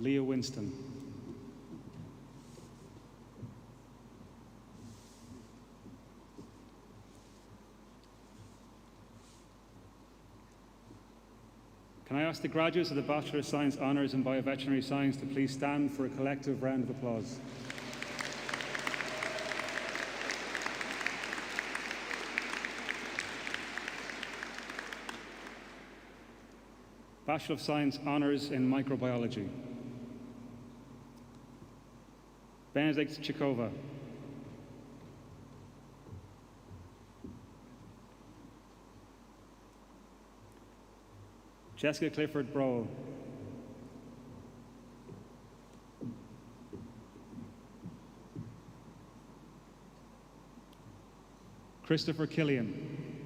Leah Winston. Can I ask the graduates of the Bachelor of Science Honours in Bioveterinary Science to please stand for a collective round of applause. Bachelor of Science Honours in Microbiology. Benedict Chikova. Jessica Clifford Broll. Christopher Killian.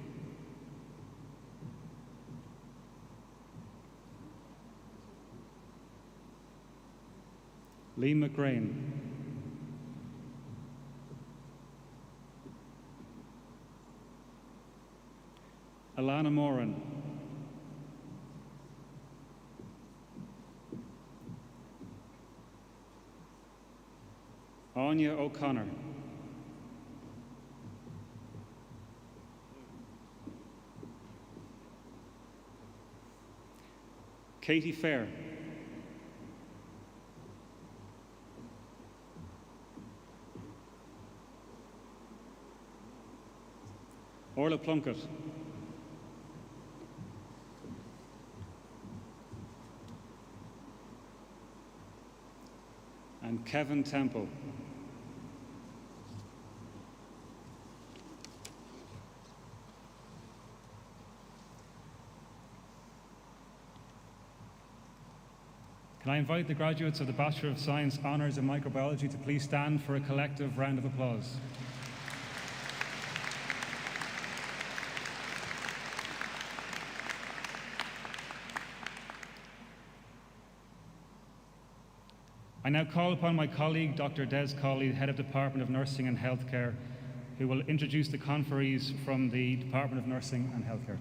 Lee McGrain. Alana Moran. Anya O'Connor. Katie Fair. Orla Plunkett. And Kevin Temple. Can I invite the graduates of the Bachelor of Science Honours in Microbiology to please stand for a collective round of applause. I now call upon my colleague, Dr. Des Colley, Head of Department of Nursing and Healthcare, who will introduce the conferees from the Department of Nursing and Healthcare.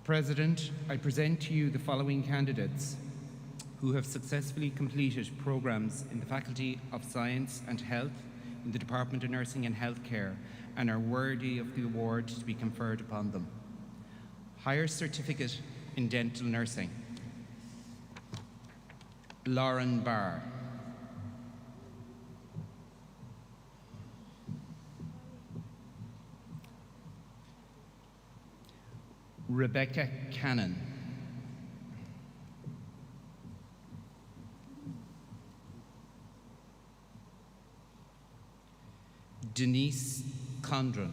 President, I present to you the following candidates who have successfully completed programs in the Faculty of Science and Health in the Department of Nursing and Healthcare and are worthy of the award to be conferred upon them. Higher Certificate in Dental Nursing, Lauren Barr. Rebecca Cannon. Denise Condren.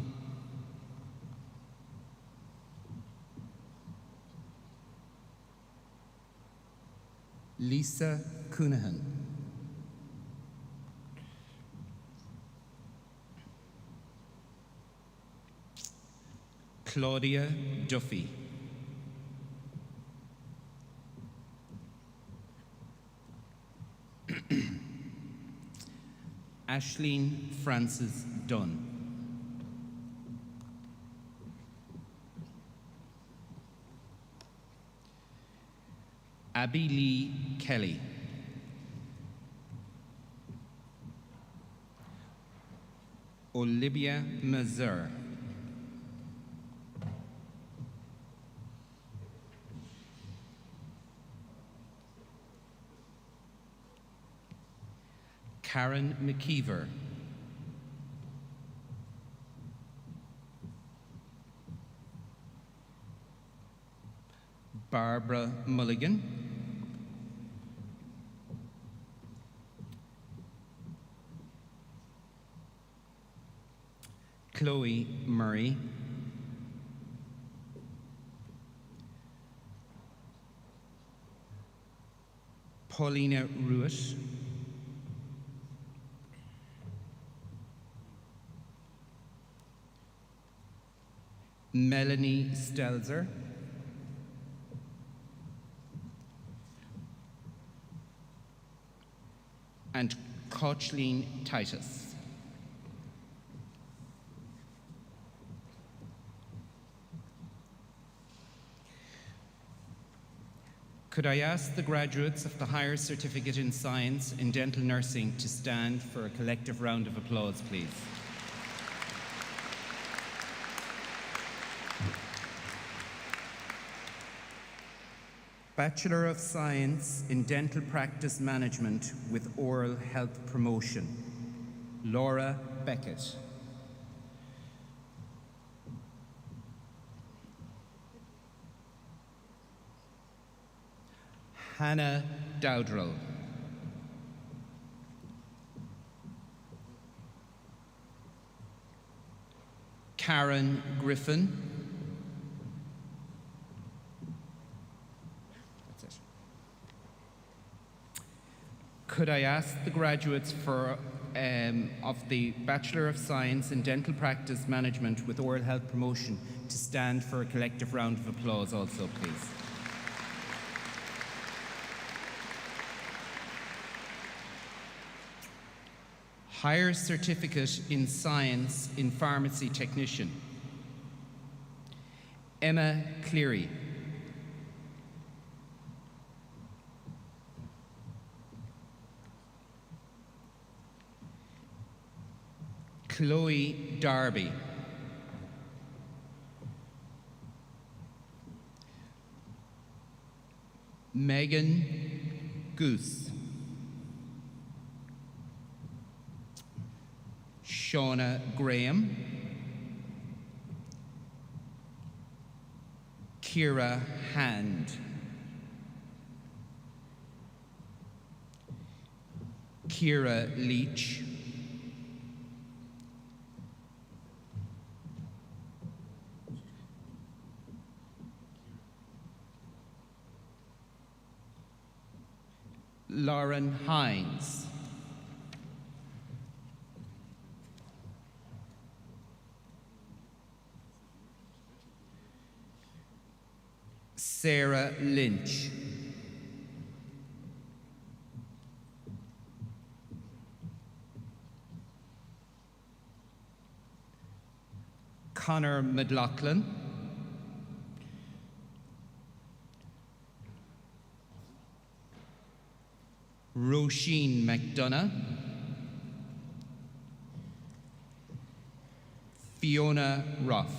Lisa Coonahan. Claudia Duffy. Ashleen Frances Dunn. Abby Lee Kelly. Olivia Mazur. Karen McKeever. Barbara Mulligan. Chloe Murray. Paulina Ruitt, Melanie Stelzer, and Coachleen Titus. Could I ask the graduates of the Higher Certificate in Science in Dental Nursing to stand for a collective round of applause, please? Bachelor of Science in Dental Practice Management with Oral Health Promotion, Laura Beckett. Hannah Dowdrell. Karen Griffin. That's it. Could I ask the graduates of the Bachelor of Science in Dental Practice Management with Oral Health Promotion to stand for a collective round of applause also, please? Higher Certificate in Science in Pharmacy Technician, Emma Cleary. Chloe Darby. Megan Goose. Shauna Graham. Kira Hand. Kira Leach. Lauren Hines. Sarah Lynch. Connor McLaughlin. Roisin McDonough. Fiona Ruff.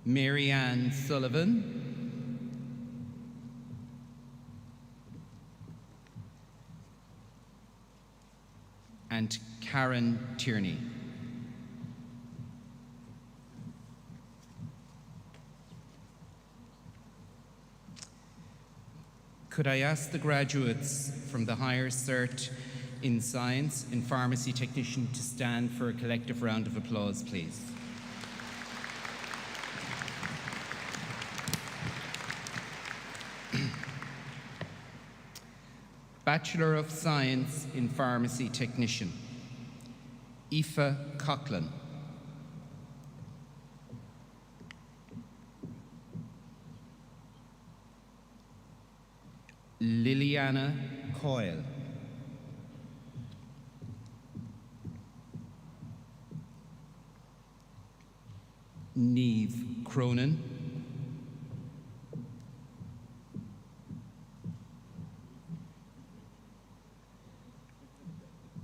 Marianne Sullivan. And Karen Tierney. Could I ask the graduates from the Higher Cert in Science in Pharmacy Technician to stand for a collective round of applause, please? Bachelor of Science in Pharmacy Technician, Aoife Coughlin. Liliana Coyle. Niamh Cronin.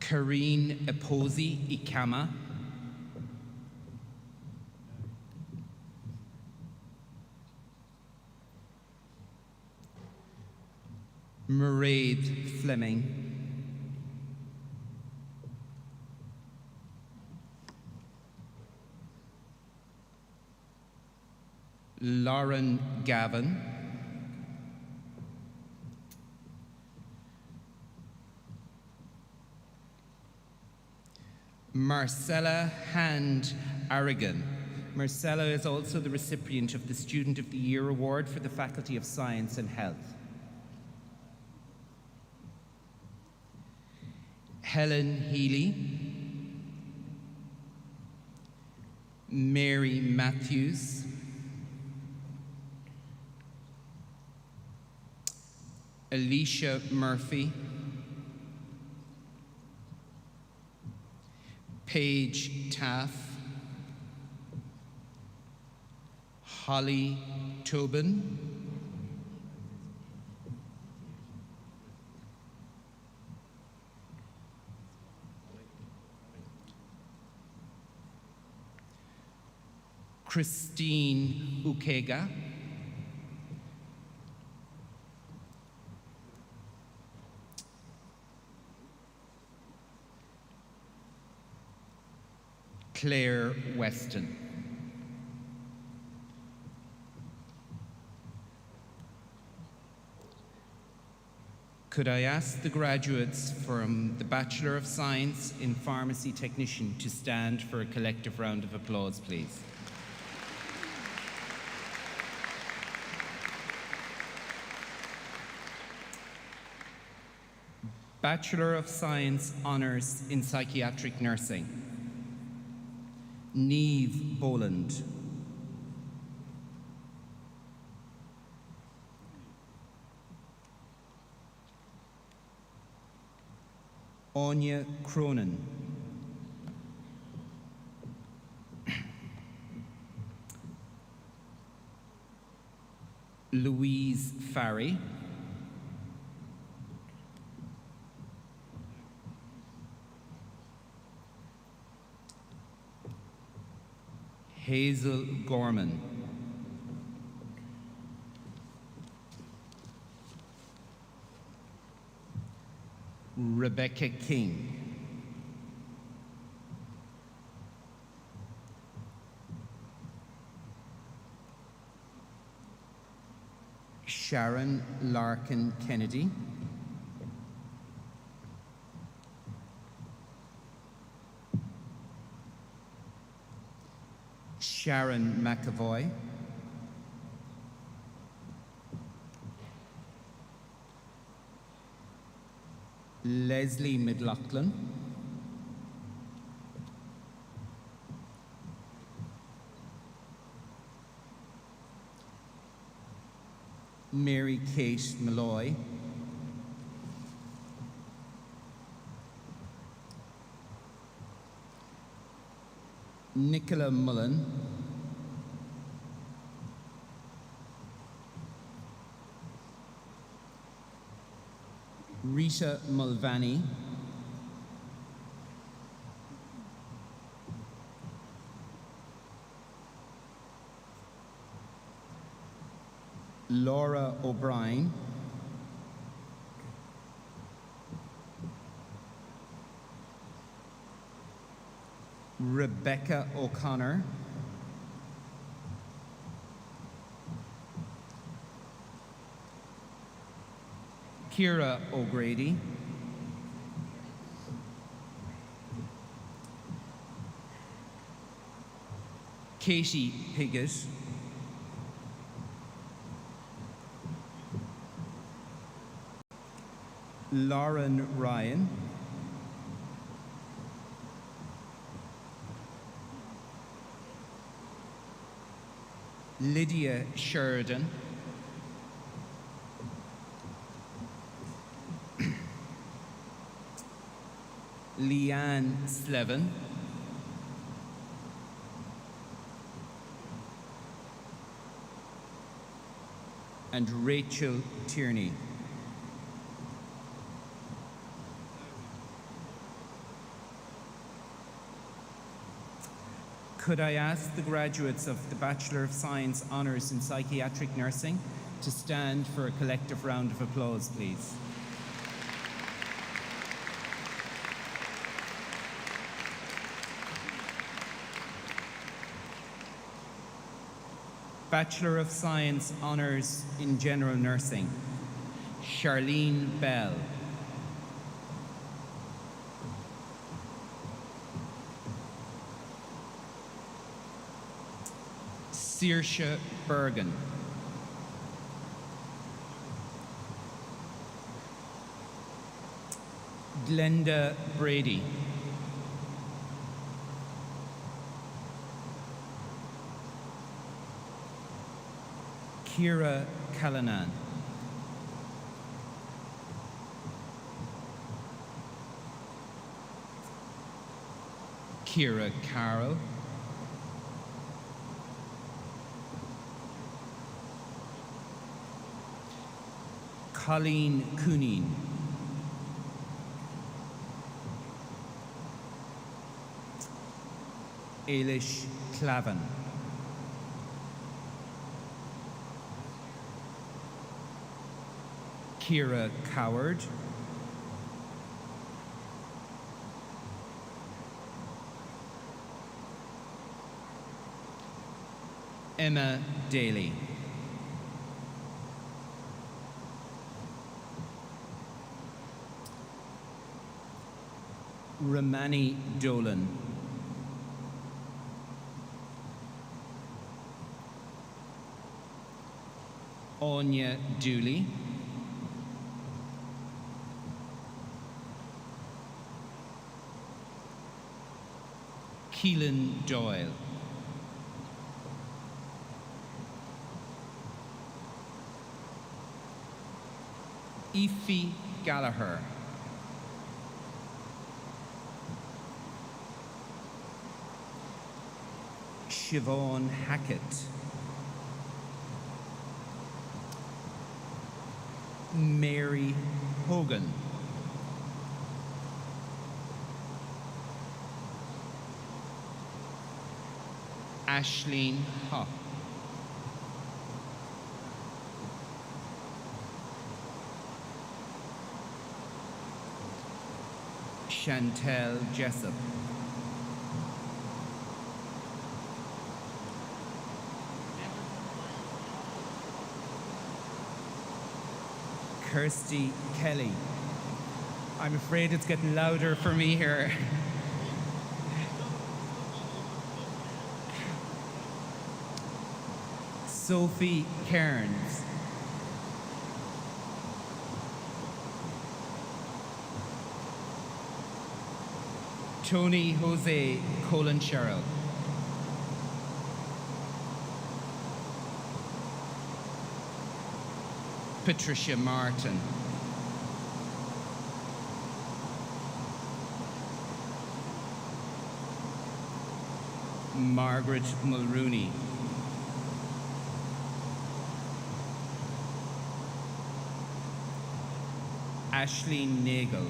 Karine Eposi Ikama. Mairead Fleming. Lauren Gavin. Marcella Hand Aragon. Marcella is also the recipient of the Student of the Year Award for the Faculty of Science and Health. Helen Healy, Mary Matthews, Alicia Murphy, Paige Taff, Holly Tobin, Christine Ukega, Claire Weston. Could I ask the graduates from the Bachelor of Science in Pharmacy Technician to stand for a collective round of applause, please? Bachelor of Science Honours in Psychiatric Nursing, Niamh Boland. Anya Cronin. Louise Farry. Hazel Gorman. Rebecca King. Sharon Larkin Kennedy. Sharon McAvoy. Leslie McLaughlin. Mary Kate Malloy. Nicola Mullen. Rita Mulvaney. Laura O'Brien. Rebecca O'Connor. Ciara O'Grady. Katie Piggott. Lauren Ryan. Lydia Sheridan. Leanne Slevin. And Rachel Tierney. Could I ask the graduates of the Bachelor of Science Honours in Psychiatric Nursing to stand for a collective round of applause, please? Bachelor of Science Honours in General Nursing, Charlene Bell. Saoirse Bergen. Glenda Brady. Ciara Callanan. Ciara Carroll. Colleen Cooning. Eilish Clavin. Ciara Coward. Emma Daly. Romani Dolan. Anya Dooley. Keelan Doyle. Aoife Gallagher. Siobhan Hackett. Mary Hogan. Aisling Hough. Chantel Jessup. Kirsty Kelly. I'm afraid it's getting louder for me here. Sophie Cairns. Tony Jose Colin Sherrill. Patricia Martin. Margaret Mulrooney. Ashley Nagel.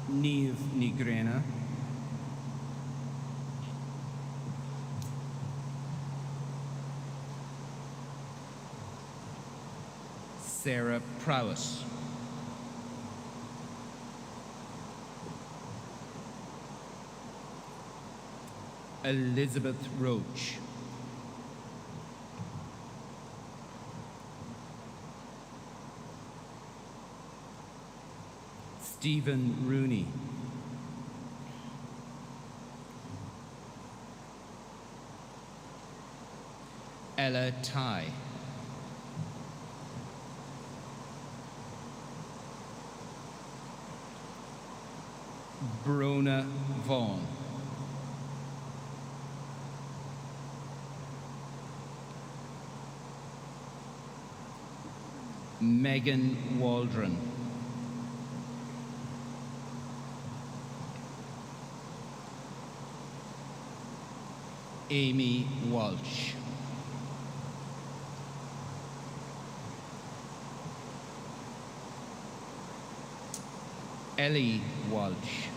Niamh Nigrena. Sarah Prowse. Elizabeth Roach. Stephen Rooney. Ella Ty. Brona Vaughan. Megan Waldron. Amy Walsh. Ellie Walsh.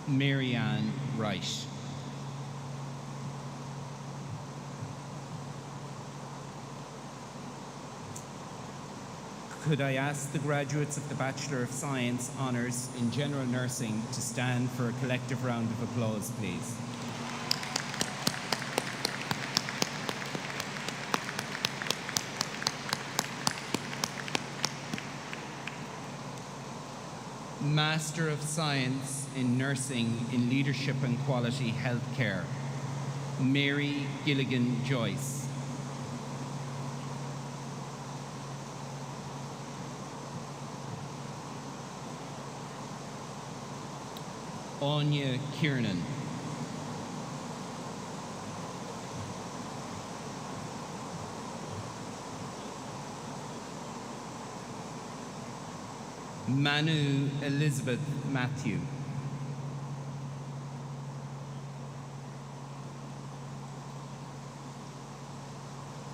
Marianne Rice. Could I ask the graduates of the Bachelor of Science Honours in General Nursing to stand for a collective round of applause, please? Master of Science in Nursing in Leadership and Quality Healthcare, Mary Gilligan Joyce. Anya Kiernan. Manu Elizabeth Matthew.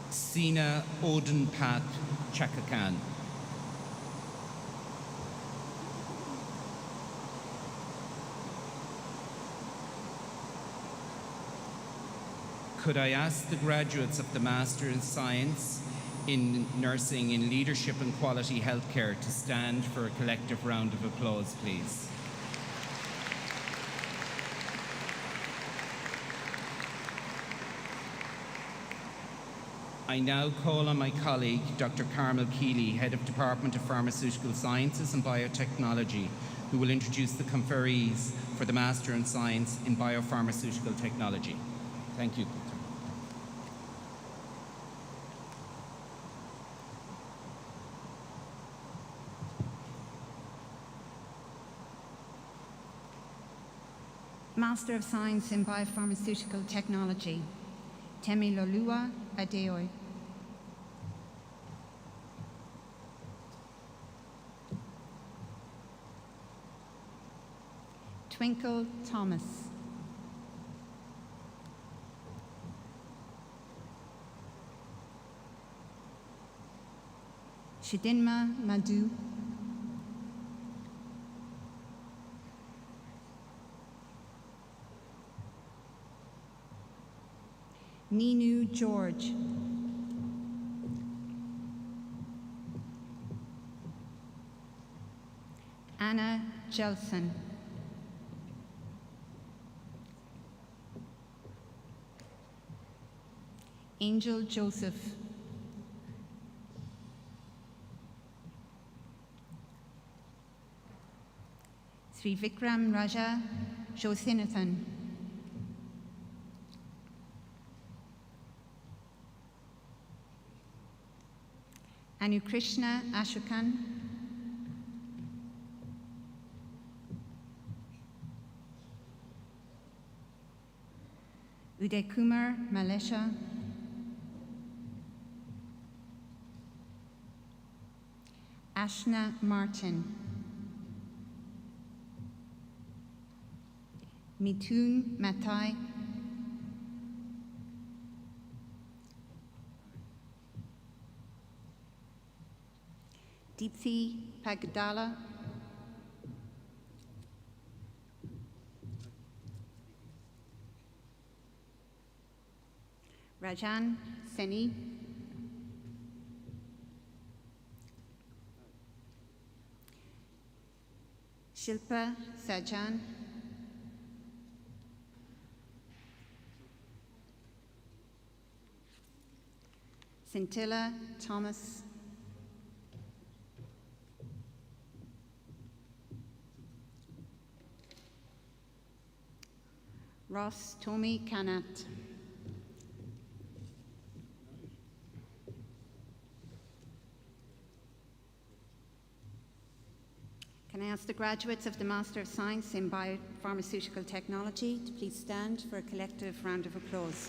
Sina Odenpat Chakakan. Could I ask the graduates of the Master in Science in Nursing in Leadership and Quality Healthcare to stand for a collective round of applause, please? I now call on my colleague, Dr. Carmel Keeley, Head of Department of Pharmaceutical Sciences and Biotechnology, who will introduce the conferees for the Master in Science in Biopharmaceutical Technology. Thank you. Master of Science in Biopharmaceutical Technology, Temilolua Adeoye. Twinkle Thomas. Shidinma Madhu. Ninu George. Anna Jelson. Angel Joseph. Sri Vikram Raja Joshinathan. Anukrishna Ashokan. Uday Kumar Malesha. Ashna Martin. Mithun Matai. Deepthi Pagadala. Rajan Seni. Shilpa Sajan. Scintilla Thomas. Ross Tomi Kanat. Can I ask the graduates of the Master of Science in Biopharmaceutical Technology to please stand for a collective round of applause.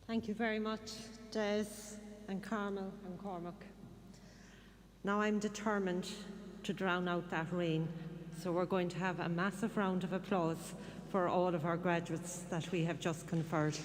Thank you very much, Des and Carmel and Cormac. Now I'm determined to drown out that rain, so we're going to have a massive round of applause for all of our graduates that we have just conferred.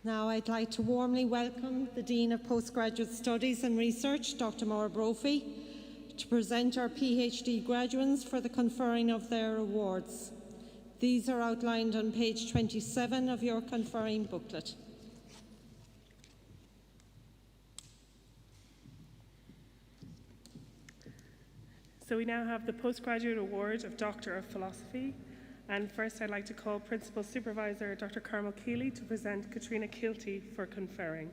Now I'd like to warmly welcome the Dean of Postgraduate Studies and Research, Dr. Maura Brophy, to present our PhD graduates for the conferring of their awards. These are outlined on page 27 of your conferring booklet. So we now have the Postgraduate Award of Doctor of Philosophy. And first I'd like to call Principal Supervisor Dr. Carmel Keeley to present Katrina Kilty for conferring.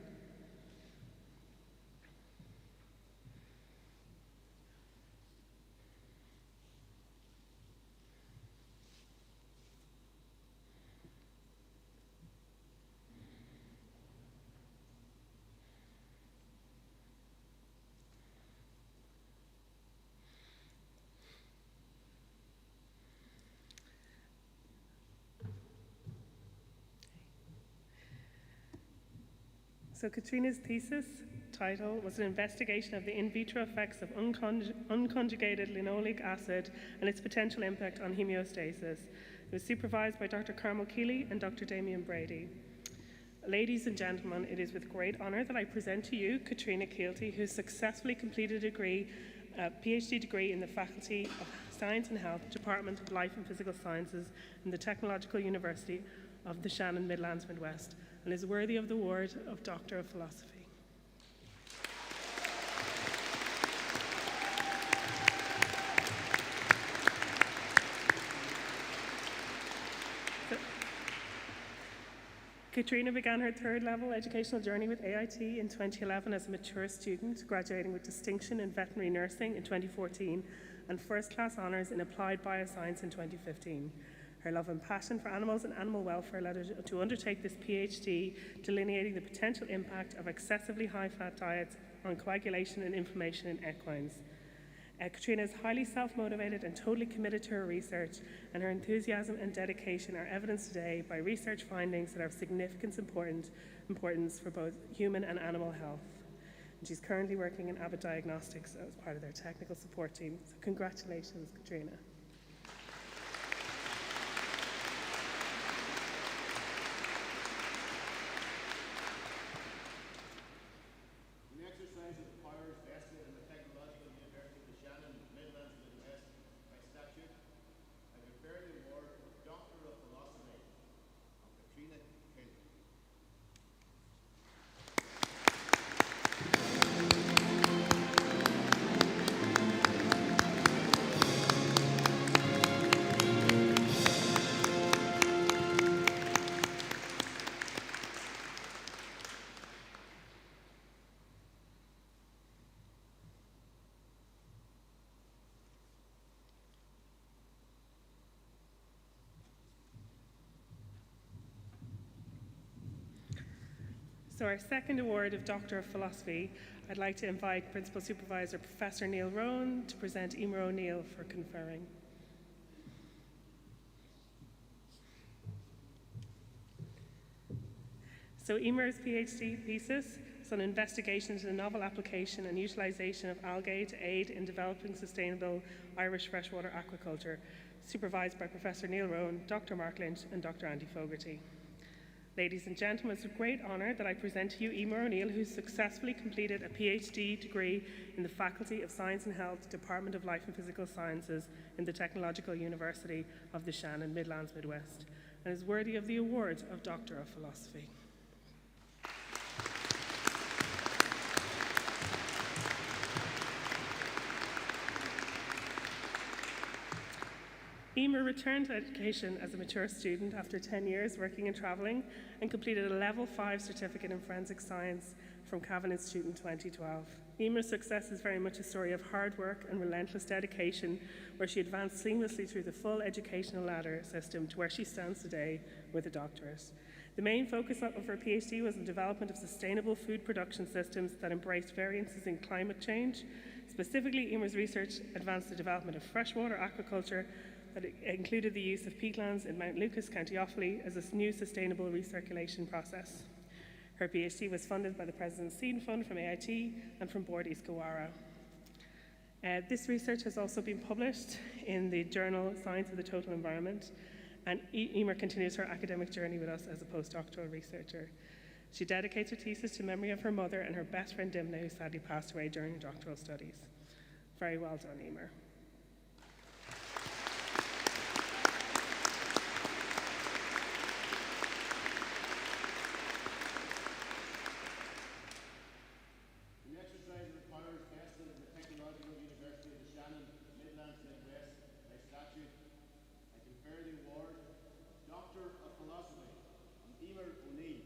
So Katrina's thesis title was an investigation of the in vitro effects of unconjugated linoleic acid and its potential impact on homeostasis. It was supervised by Dr. Carmel Keeley and Dr. Damien Brady. Ladies and gentlemen, it is with great honour that I present to you Katrina Kilty, who successfully completed a PhD degree in the Faculty of Science and Health, Department of Life and Physical Sciences in the Technological University of the Shannon Midlands Midwest, and is worthy of the award of Doctor of Philosophy. Katrina began her third-level educational journey with AIT in 2011 as a mature student, graduating with distinction in veterinary nursing in 2014 and first-class honours in applied bioscience in 2015. Her love and passion for animals and animal welfare led her to undertake this PhD, delineating the potential impact of excessively high-fat diets on coagulation and inflammation in equines. Katrina is highly self-motivated and totally committed to her research, and her enthusiasm and dedication are evidenced today by research findings that are of significant importance for both human and animal health. And she's currently working in Abbott Diagnostics as part of their technical support team. So congratulations, Katrina. So our second award of Doctor of Philosophy, I'd like to invite Principal Supervisor Professor Neil Rowan to present Emer O'Neill for conferring. So Emer's PhD thesis is on investigation into the novel application and utilisation of algae to aid in developing sustainable Irish freshwater aquaculture, supervised by Professor Neil Rowan, Dr. Mark Lynch and Dr. Andy Fogarty. Ladies and gentlemen, it's a great honour that I present to you Emer O'Neill, who successfully completed a PhD degree in the Faculty of Science and Health, Department of Life and Physical Sciences in the Technological University of the Shannon Midlands Midwest, and is worthy of the award of Doctor of Philosophy. Emer returned to education as a mature student after 10 years working and travelling and completed a Level 5 certificate in forensic science from Cavan Institute in 2012. Emer's success is very much a story of hard work and relentless dedication, where she advanced seamlessly through the full educational ladder system to where she stands today with a doctorate. The main focus of her PhD was on development of sustainable food production systems that embrace variances in climate change. Specifically, Emer's research advanced the development of freshwater aquaculture that included the use of peatlands in Mount Lucas, County Offaly, as a new sustainable recirculation process. Her PhD was funded by the President's Seed Fund from AIT and from Board East Gowara. This research has also been published in the journal Science of the Total Environment, and Emer continues her academic journey with us as a postdoctoral researcher. She dedicates her thesis to memory of her mother and her best friend Dimna, who sadly passed away during her doctoral studies. Very well done, Emer. The exercise requires vested in the Technological University of the Shannon, Midlands, Midwest, by statute. I confer the award of Doctor of Philosophy on Emer O'Neill.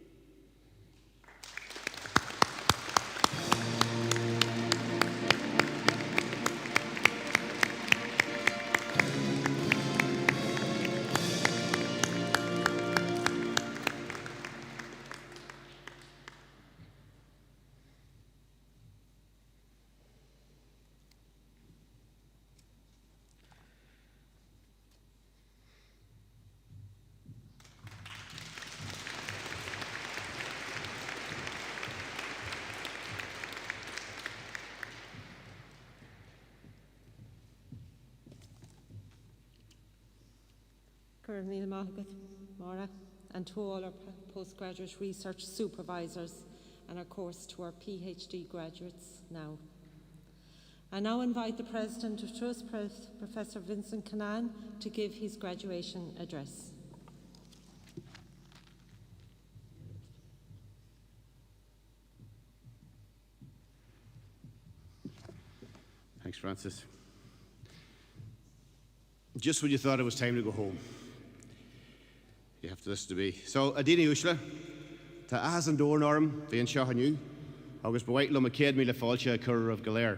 Mara, and to all our postgraduate research supervisors and of course to our PhD graduates now. I now invite the President of Trust, Professor Vincent Cannan, to give his graduation address. Thanks, Francis. Just when you thought it was time to go home, you have to listen to me. So, Adina Ushla, ta as an door norm, the Shahanyu, August Bawaitlum Academy La Falcha Curr of Galere.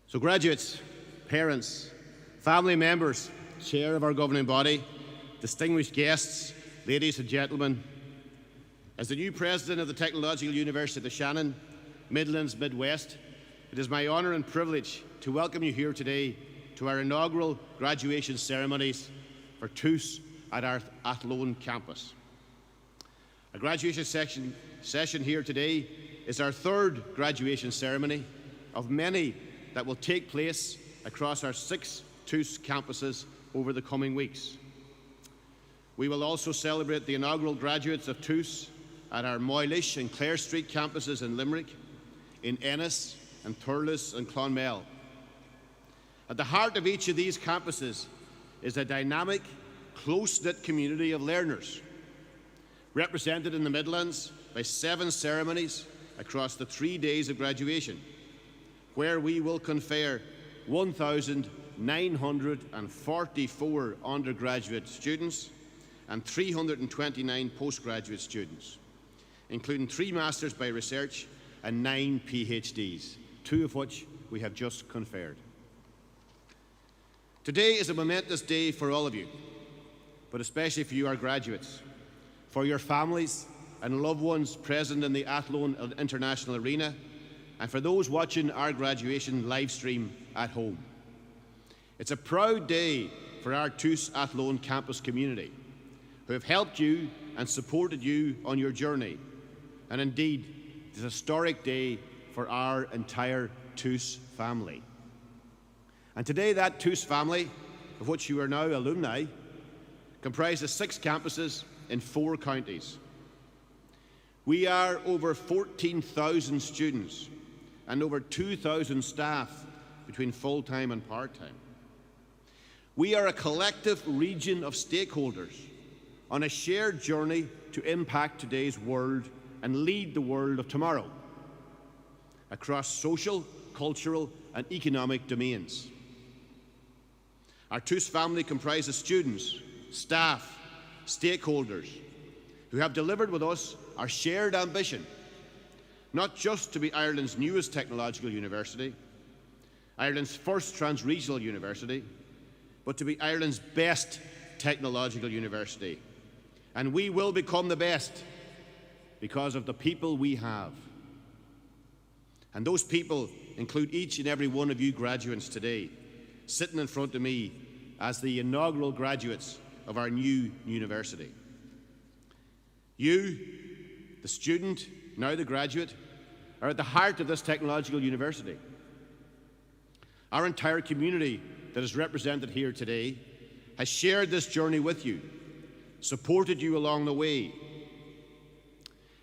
So, graduates, parents, family members, chair of our governing body, distinguished guests, ladies and gentlemen, as the new president of the Technological University of the Shannon, Midlands, Midwest, it is my honour and privilege to welcome you here today to our inaugural graduation ceremonies for TUS at our Athlone campus. Our graduation session here today is our third graduation ceremony of many that will take place across our 6 TUS campuses over the coming weeks. We will also celebrate the inaugural graduates of TUS at our Moylish and Clare Street campuses in Limerick, in Ennis and Thurles and Clonmel. At the heart of each of these campuses is a dynamic, close-knit community of learners, represented in the Midlands by 7 ceremonies across the 3 days of graduation, where we will confer 1,944 undergraduate students and 329 postgraduate students, including 3 Masters by Research and 9 PhDs, 2 of which we have just conferred. Today is a momentous day for all of you, but especially for you, our graduates, for your families and loved ones present in the Athlone International Arena, and for those watching our graduation live stream at home. It's a proud day for our TUS Athlone campus community, who have helped you and supported you on your journey, and indeed, it's a historic day for our entire TUS family. And today that TUS family, of which you are now alumni, comprises 6 campuses in 4 counties. We are over 14,000 students and over 2,000 staff between full-time and part-time. We are a collective region of stakeholders on a shared journey to impact today's world and lead the world of tomorrow across social, cultural, and economic domains. Our TUS family comprises students, staff, stakeholders who have delivered with us our shared ambition, not just to be Ireland's newest technological university, Ireland's first trans-regional university, but to be Ireland's best technological university. And we will become the best because of the people we have. And those people include each and every one of you graduates today, sitting in front of me as the inaugural graduates of our new university. You, the student, now the graduate, are at the heart of this technological university. Our entire community that is represented here today has shared this journey with you, supported you along the way.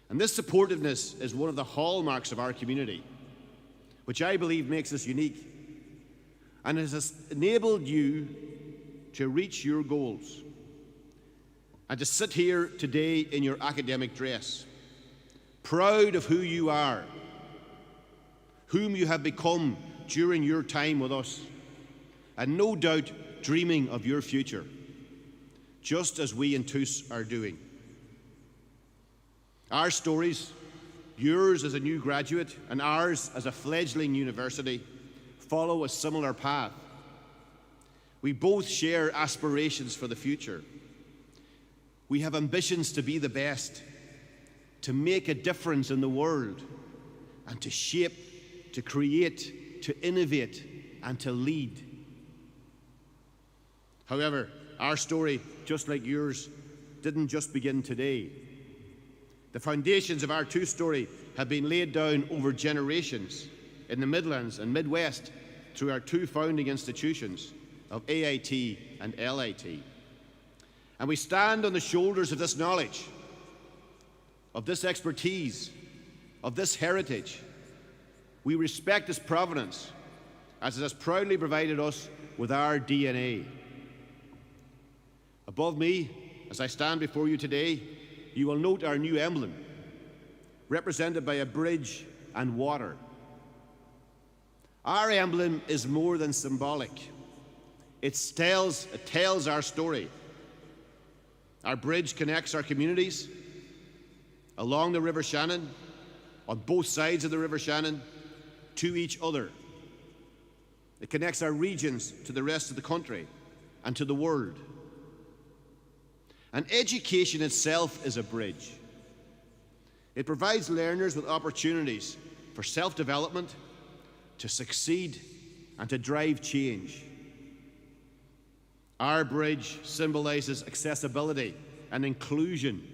And this supportiveness is one of the hallmarks of our community, which I believe makes us unique, and it has enabled you to reach your goals and to sit here today in your academic dress, proud of who you are, whom you have become during your time with us, and no doubt dreaming of your future, just as we in TUS are doing. Our stories, yours as a new graduate and ours as a fledgling university, follow a similar path. We both share aspirations for the future. We have ambitions to be the best, to make a difference in the world, and to shape, to create, to innovate, and to lead. However, our story, just like yours, didn't just begin today. The foundations of our TUS story have been laid down over generations in the Midlands and Midwest through our two founding institutions of AIT and LIT. And we stand on the shoulders of this knowledge, of this expertise, of this heritage. We respect its provenance, as it has proudly provided us with our DNA. Above me, as I stand before you today, you will note our new emblem, represented by a bridge and water. Our emblem is more than symbolic. It tells our story. Our bridge connects our communities along the River Shannon, on both sides of the River Shannon, to each other. It connects our regions to the rest of the country and to the world. And education itself is a bridge. It provides learners with opportunities for self-development, to succeed, and to drive change. Our bridge symbolizes accessibility and inclusion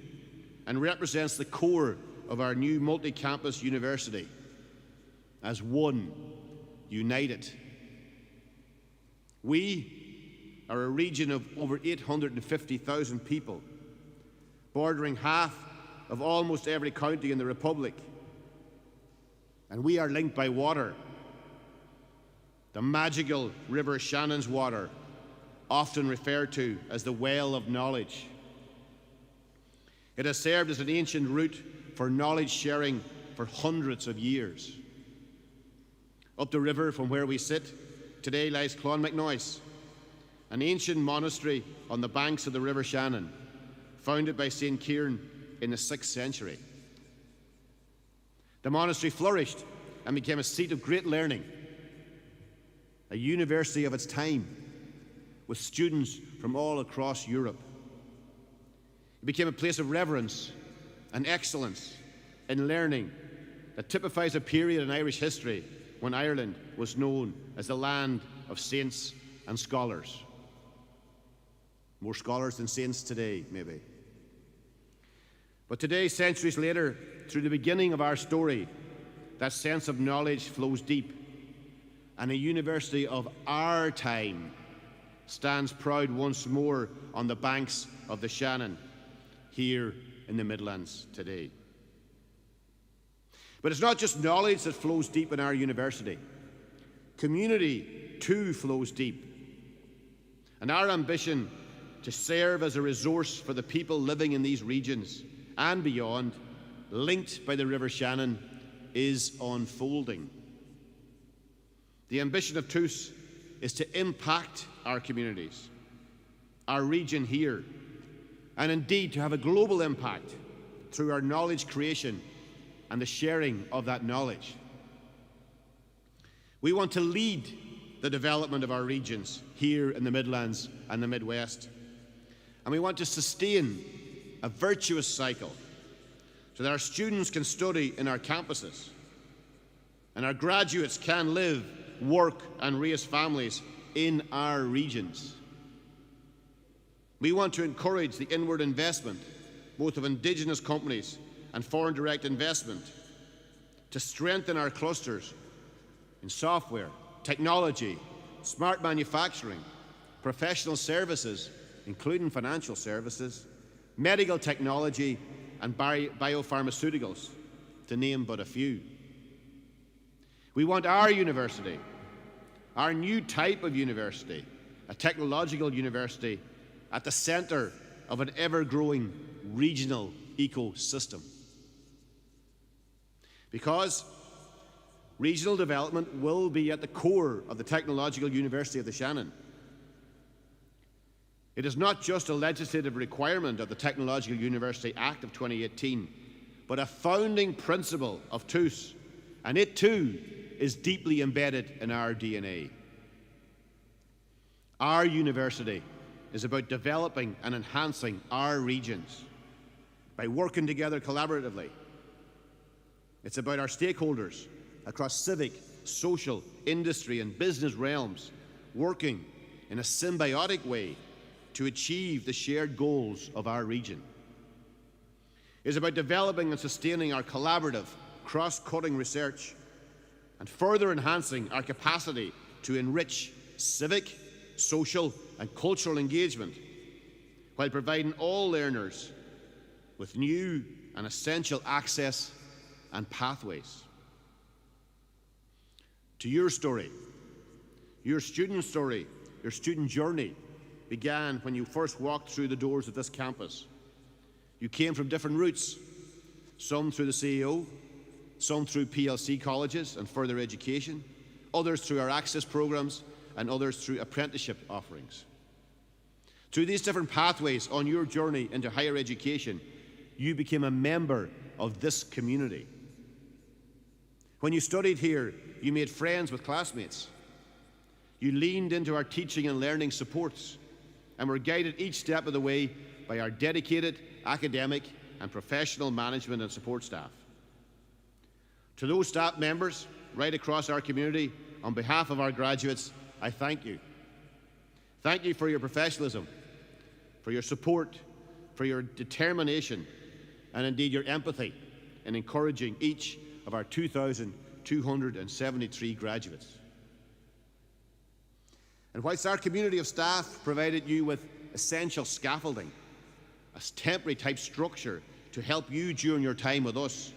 and represents the core of our new multi-campus university as one, united. We are a region of over 850,000 people, bordering half of almost every county in the Republic. And we are linked by water. The magical River Shannon's water, often referred to as the Well of Knowledge. It has served as an ancient route for knowledge sharing for hundreds of years. Up the river from where we sit, today lies Clonmacnoise, an ancient monastery on the banks of the River Shannon, founded by St. Kieran in the 6th century. The monastery flourished and became a seat of great learning, a university of its time, with students from all across Europe. It became a place of reverence and excellence in learning that typifies a period in Irish history when Ireland was known as the land of saints and scholars. More scholars than saints today, maybe. But today, centuries later, through the beginning of our story, that sense of knowledge flows deep, and a university of our time stands proud once more on the banks of the Shannon, here in the Midlands today. But it's not just knowledge that flows deep in our university. Community, too, flows deep. And our ambition to serve as a resource for the people living in these regions and beyond, linked by the River Shannon, is unfolding. The ambition of TUS is to impact our communities, our region here, and indeed to have a global impact through our knowledge creation and the sharing of that knowledge. We want to lead the development of our regions here in the Midlands and the Midwest. And we want to sustain a virtuous cycle so that our students can study in our campuses and our graduates can live, work, and raise families in our regions. We want to encourage the inward investment, both of Indigenous companies and foreign direct investment, to strengthen our clusters in software, technology, smart manufacturing, professional services, including financial services, medical technology, and biopharmaceuticals, to name but a few. We want our university, our new type of university, a technological university, at the centre of an ever-growing regional ecosystem. Because regional development will be at the core of the Technological University of the Shannon. It is not just a legislative requirement of the Technological University Act of 2018, but a founding principle of TUS, and it too is deeply embedded in our DNA. Our university is about developing and enhancing our regions by working together collaboratively. It's about our stakeholders across civic, social, industry, and business realms working in a symbiotic way to achieve the shared goals of our region. It's about developing and sustaining our collaborative, cross-cutting research and further enhancing our capacity to enrich civic, social, and cultural engagement while providing all learners with new and essential access and pathways. To your story, your student story, your student journey began when you first walked through the doors of this campus. You came from different routes, some through the CEO, some through PLC colleges and further education, others through our access programs, and others through apprenticeship offerings. Through these different pathways on your journey into higher education, you became a member of this community. When you studied here, you made friends with classmates. You leaned into our teaching and learning supports and were guided each step of the way by our dedicated academic and professional management and support staff. To those staff members right across our community, on behalf of our graduates, I thank you. Thank you for your professionalism, for your support, for your determination, and indeed your empathy in encouraging each of our 2,273 graduates. And whilst our community of staff provided you with essential scaffolding, a temporary type structure to help you during your time with us,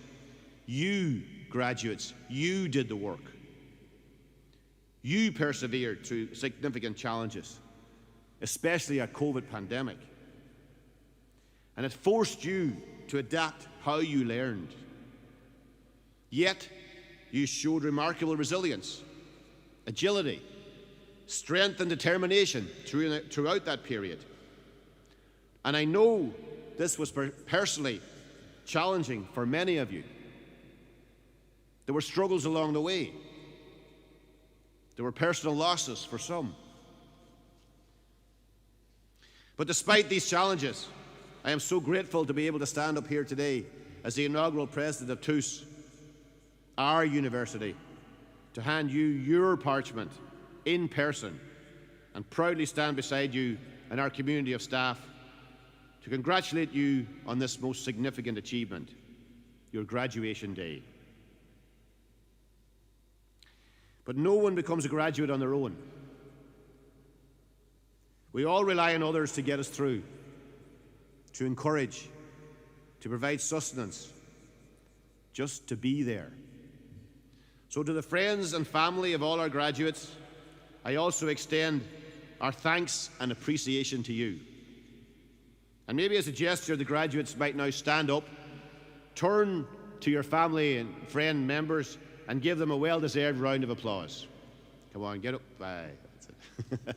you, graduates, you did the work. You persevered through significant challenges, especially a COVID pandemic. And it forced you to adapt how you learned. Yet, you showed remarkable resilience, agility, strength and determination throughout that period. And I know this was personally challenging for many of you. There were struggles along the way. There were personal losses for some. But despite these challenges, I am so grateful to be able to stand up here today as the inaugural president of TUS, our university, to hand you your parchment in person and proudly stand beside you and our community of staff to congratulate you on this most significant achievement, your graduation day. But no one becomes a graduate on their own. We all rely on others to get us through, to encourage, to provide sustenance, just to be there. So to the friends and family of all our graduates, I also extend our thanks and appreciation to you. And maybe as a gesture, the graduates might now stand up, turn to your family and friend members, and give them a well-deserved round of applause. Come on, get up. Bye. That's it.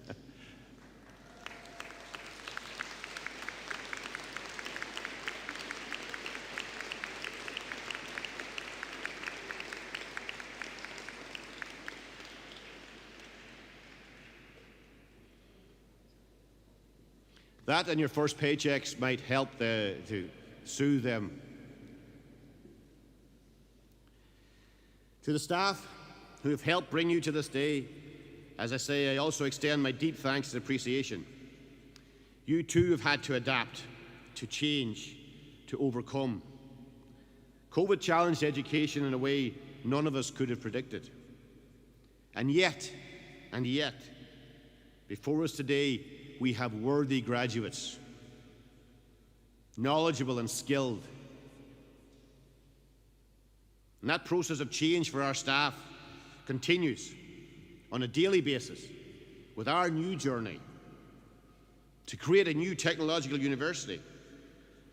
That and your first paychecks might help to soothe them. To the staff who have helped bring you to this day, as I say, I also extend my deep thanks and appreciation. You too have had to adapt, to change, to overcome. COVID challenged education in a way none of us could have predicted. And yet, before us today, we have worthy graduates, knowledgeable and skilled, And that process of change for our staff continues on a daily basis with our new journey to create a new technological university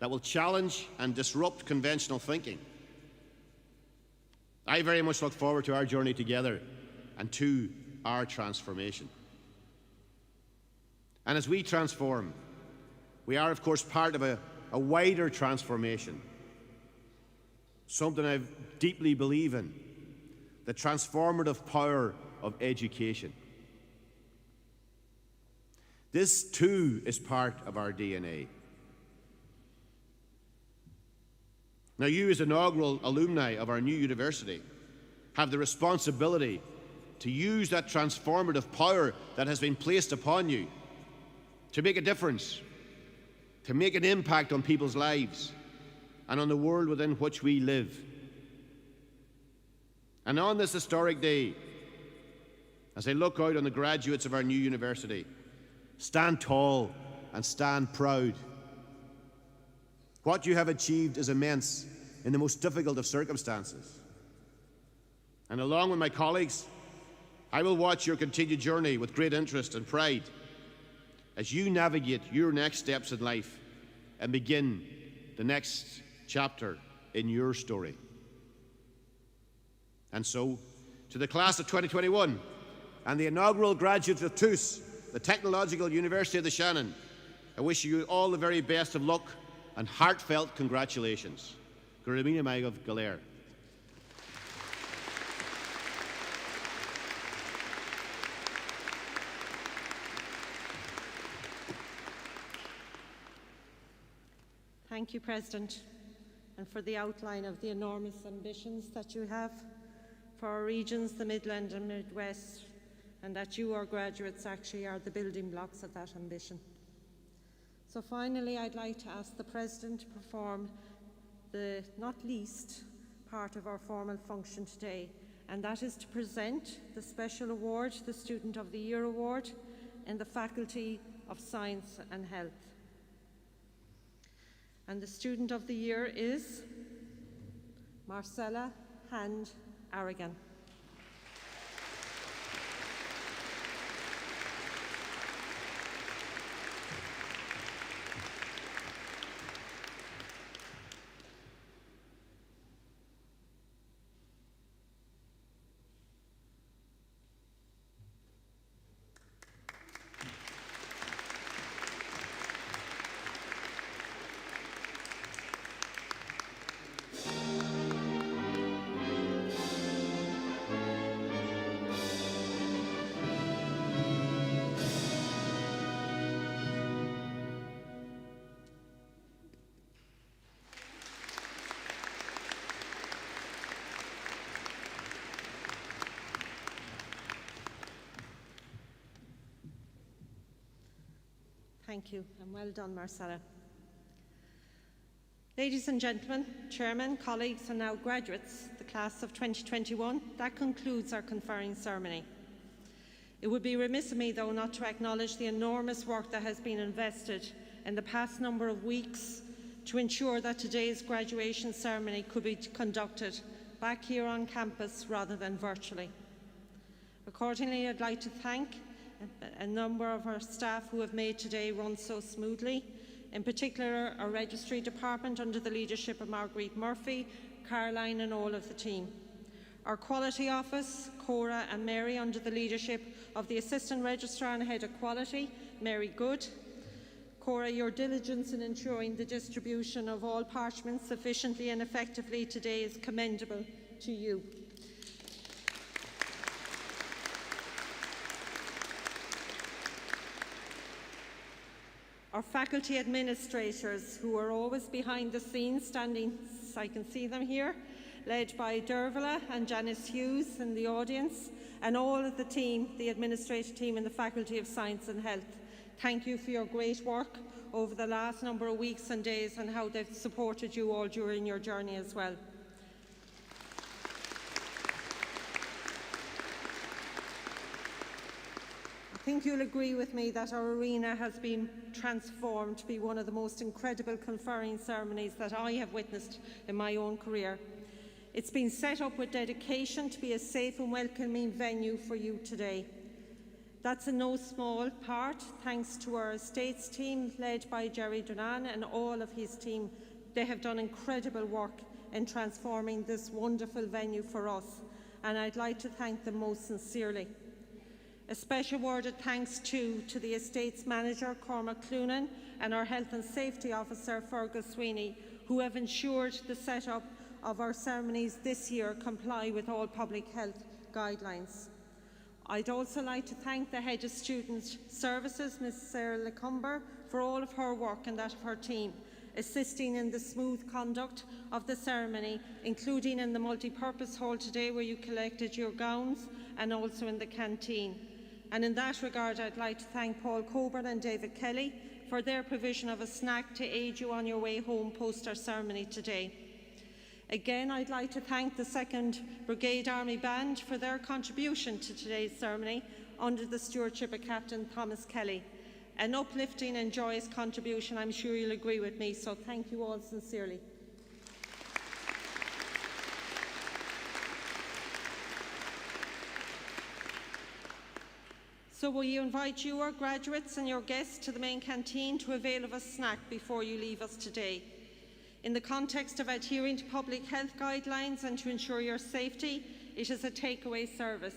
that will challenge and disrupt conventional thinking. I very much look forward to our journey together and to our transformation. And as we transform, we are, of course, part of a wider transformation, something I deeply believe in, the transformative power of education. This, too, is part of our DNA. Now, you, as inaugural alumni of our new university, have the responsibility to use that transformative power that has been placed upon you to make a difference, to make an impact on people's lives and on the world within which we live. And on this historic day, as I look out on the graduates of our new university, stand tall and stand proud. What you have achieved is immense in the most difficult of circumstances. And along with my colleagues, I will watch your continued journey with great interest and pride as you navigate your next steps in life and begin the next chapter in your story. And so, to the class of 2021 and the inaugural graduates of TUS, the Technological University of the Shannon, I wish you all the very best of luck and heartfelt congratulations. Gurumina Maigov Galer. Thank you, President, and for the outline of the enormous ambitions that you have for our regions, the Midland and Midwest, and that you, our graduates, actually are the building blocks of that ambition. So finally, I'd like to ask the President to perform the not least part of our formal function today, and that is to present the special award, the Student of the Year Award, in the Faculty of Science and Health. And the Student of the Year is Marcella Hand Aragon. Thank you, and well done, Marcella. Ladies and gentlemen, Chairman, colleagues, and now graduates, the class of 2021, that concludes our conferring ceremony. It would be remiss of me, though, not to acknowledge the enormous work that has been invested in the past number of weeks to ensure that today's graduation ceremony could be conducted back here on campus rather than virtually. Accordingly, I'd like to thank a number of our staff who have made today run so smoothly, in particular our registry department under the leadership of Marguerite Murphy, Caroline and all of the team. Our quality office, Cora and Mary, under the leadership of the Assistant Registrar and Head of Quality, Mary Good. Cora, your diligence in ensuring the distribution of all parchments sufficiently and effectively today is commendable to you. Our faculty administrators, who are always behind the scenes, standing, I can see them here, led by Dervla and Janice Hughes in the audience, and all of the team, the administrative team in the Faculty of Science and Health. Thank you for your great work over the last number of weeks and days and how they've supported you all during your journey as well. I think you'll agree with me that our arena has been transformed to be one of the most incredible conferring ceremonies that I have witnessed in my own career. It's been set up with dedication to be a safe and welcoming venue for you today. That's in no small part thanks to our estates team led by Jerry Dunan and all of his team. They have done incredible work in transforming this wonderful venue for us, and I'd like to thank them most sincerely. A special word of thanks to the estates manager Cormac Cloonan and our health and safety officer Fergus Sweeney, who have ensured the setup of our ceremonies this year comply with all public health guidelines. I'd also like to thank the Head of Student Services, Ms Sarah Lecumber, for all of her work and that of her team, assisting in the smooth conduct of the ceremony, including in the multi-purpose hall today where you collected your gowns, and also in the canteen. And in that regard, I'd like to thank Paul Coburn and David Kelly for their provision of a snack to aid you on your way home post our ceremony today. Again, I'd like to thank the 2nd Brigade Army Band for their contribution to today's ceremony under the stewardship of Captain Thomas Kelly. An uplifting and joyous contribution, I'm sure you'll agree with me, so thank you all sincerely. So we invite you, our graduates and your guests, to the main canteen to avail of a snack before you leave us today. In the context of adhering to public health guidelines and to ensure your safety, it is a takeaway service.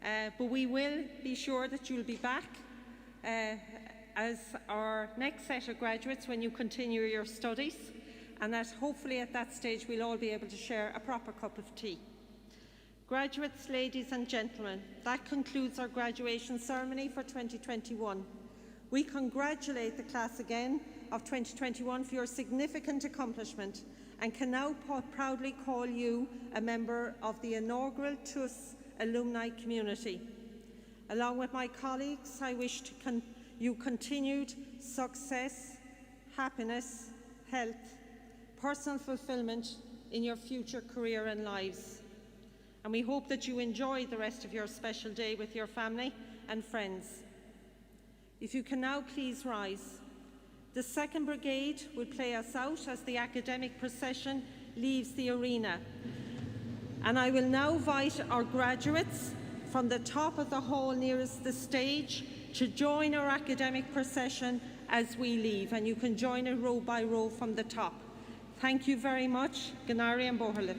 But we will be sure that you'll be back as our next set of graduates when you continue your studies, and that hopefully at that stage we'll all be able to share a proper cup of tea. Graduates, ladies and gentlemen, that concludes our graduation ceremony for 2021. We congratulate the class again of 2021 for your significant accomplishment and can now proudly call you a member of the inaugural TUS alumni community. Along with my colleagues, I wish you continued success, happiness, health, personal fulfilment in your future career and lives. And we hope that you enjoy the rest of your special day with your family and friends. If you can now please rise. The 2nd Brigade will play us out as the academic procession leaves the arena. And I will now invite our graduates from the top of the hall nearest the stage to join our academic procession as we leave. And you can join it row by row from the top. Thank you very much. Ganari and Boherlip.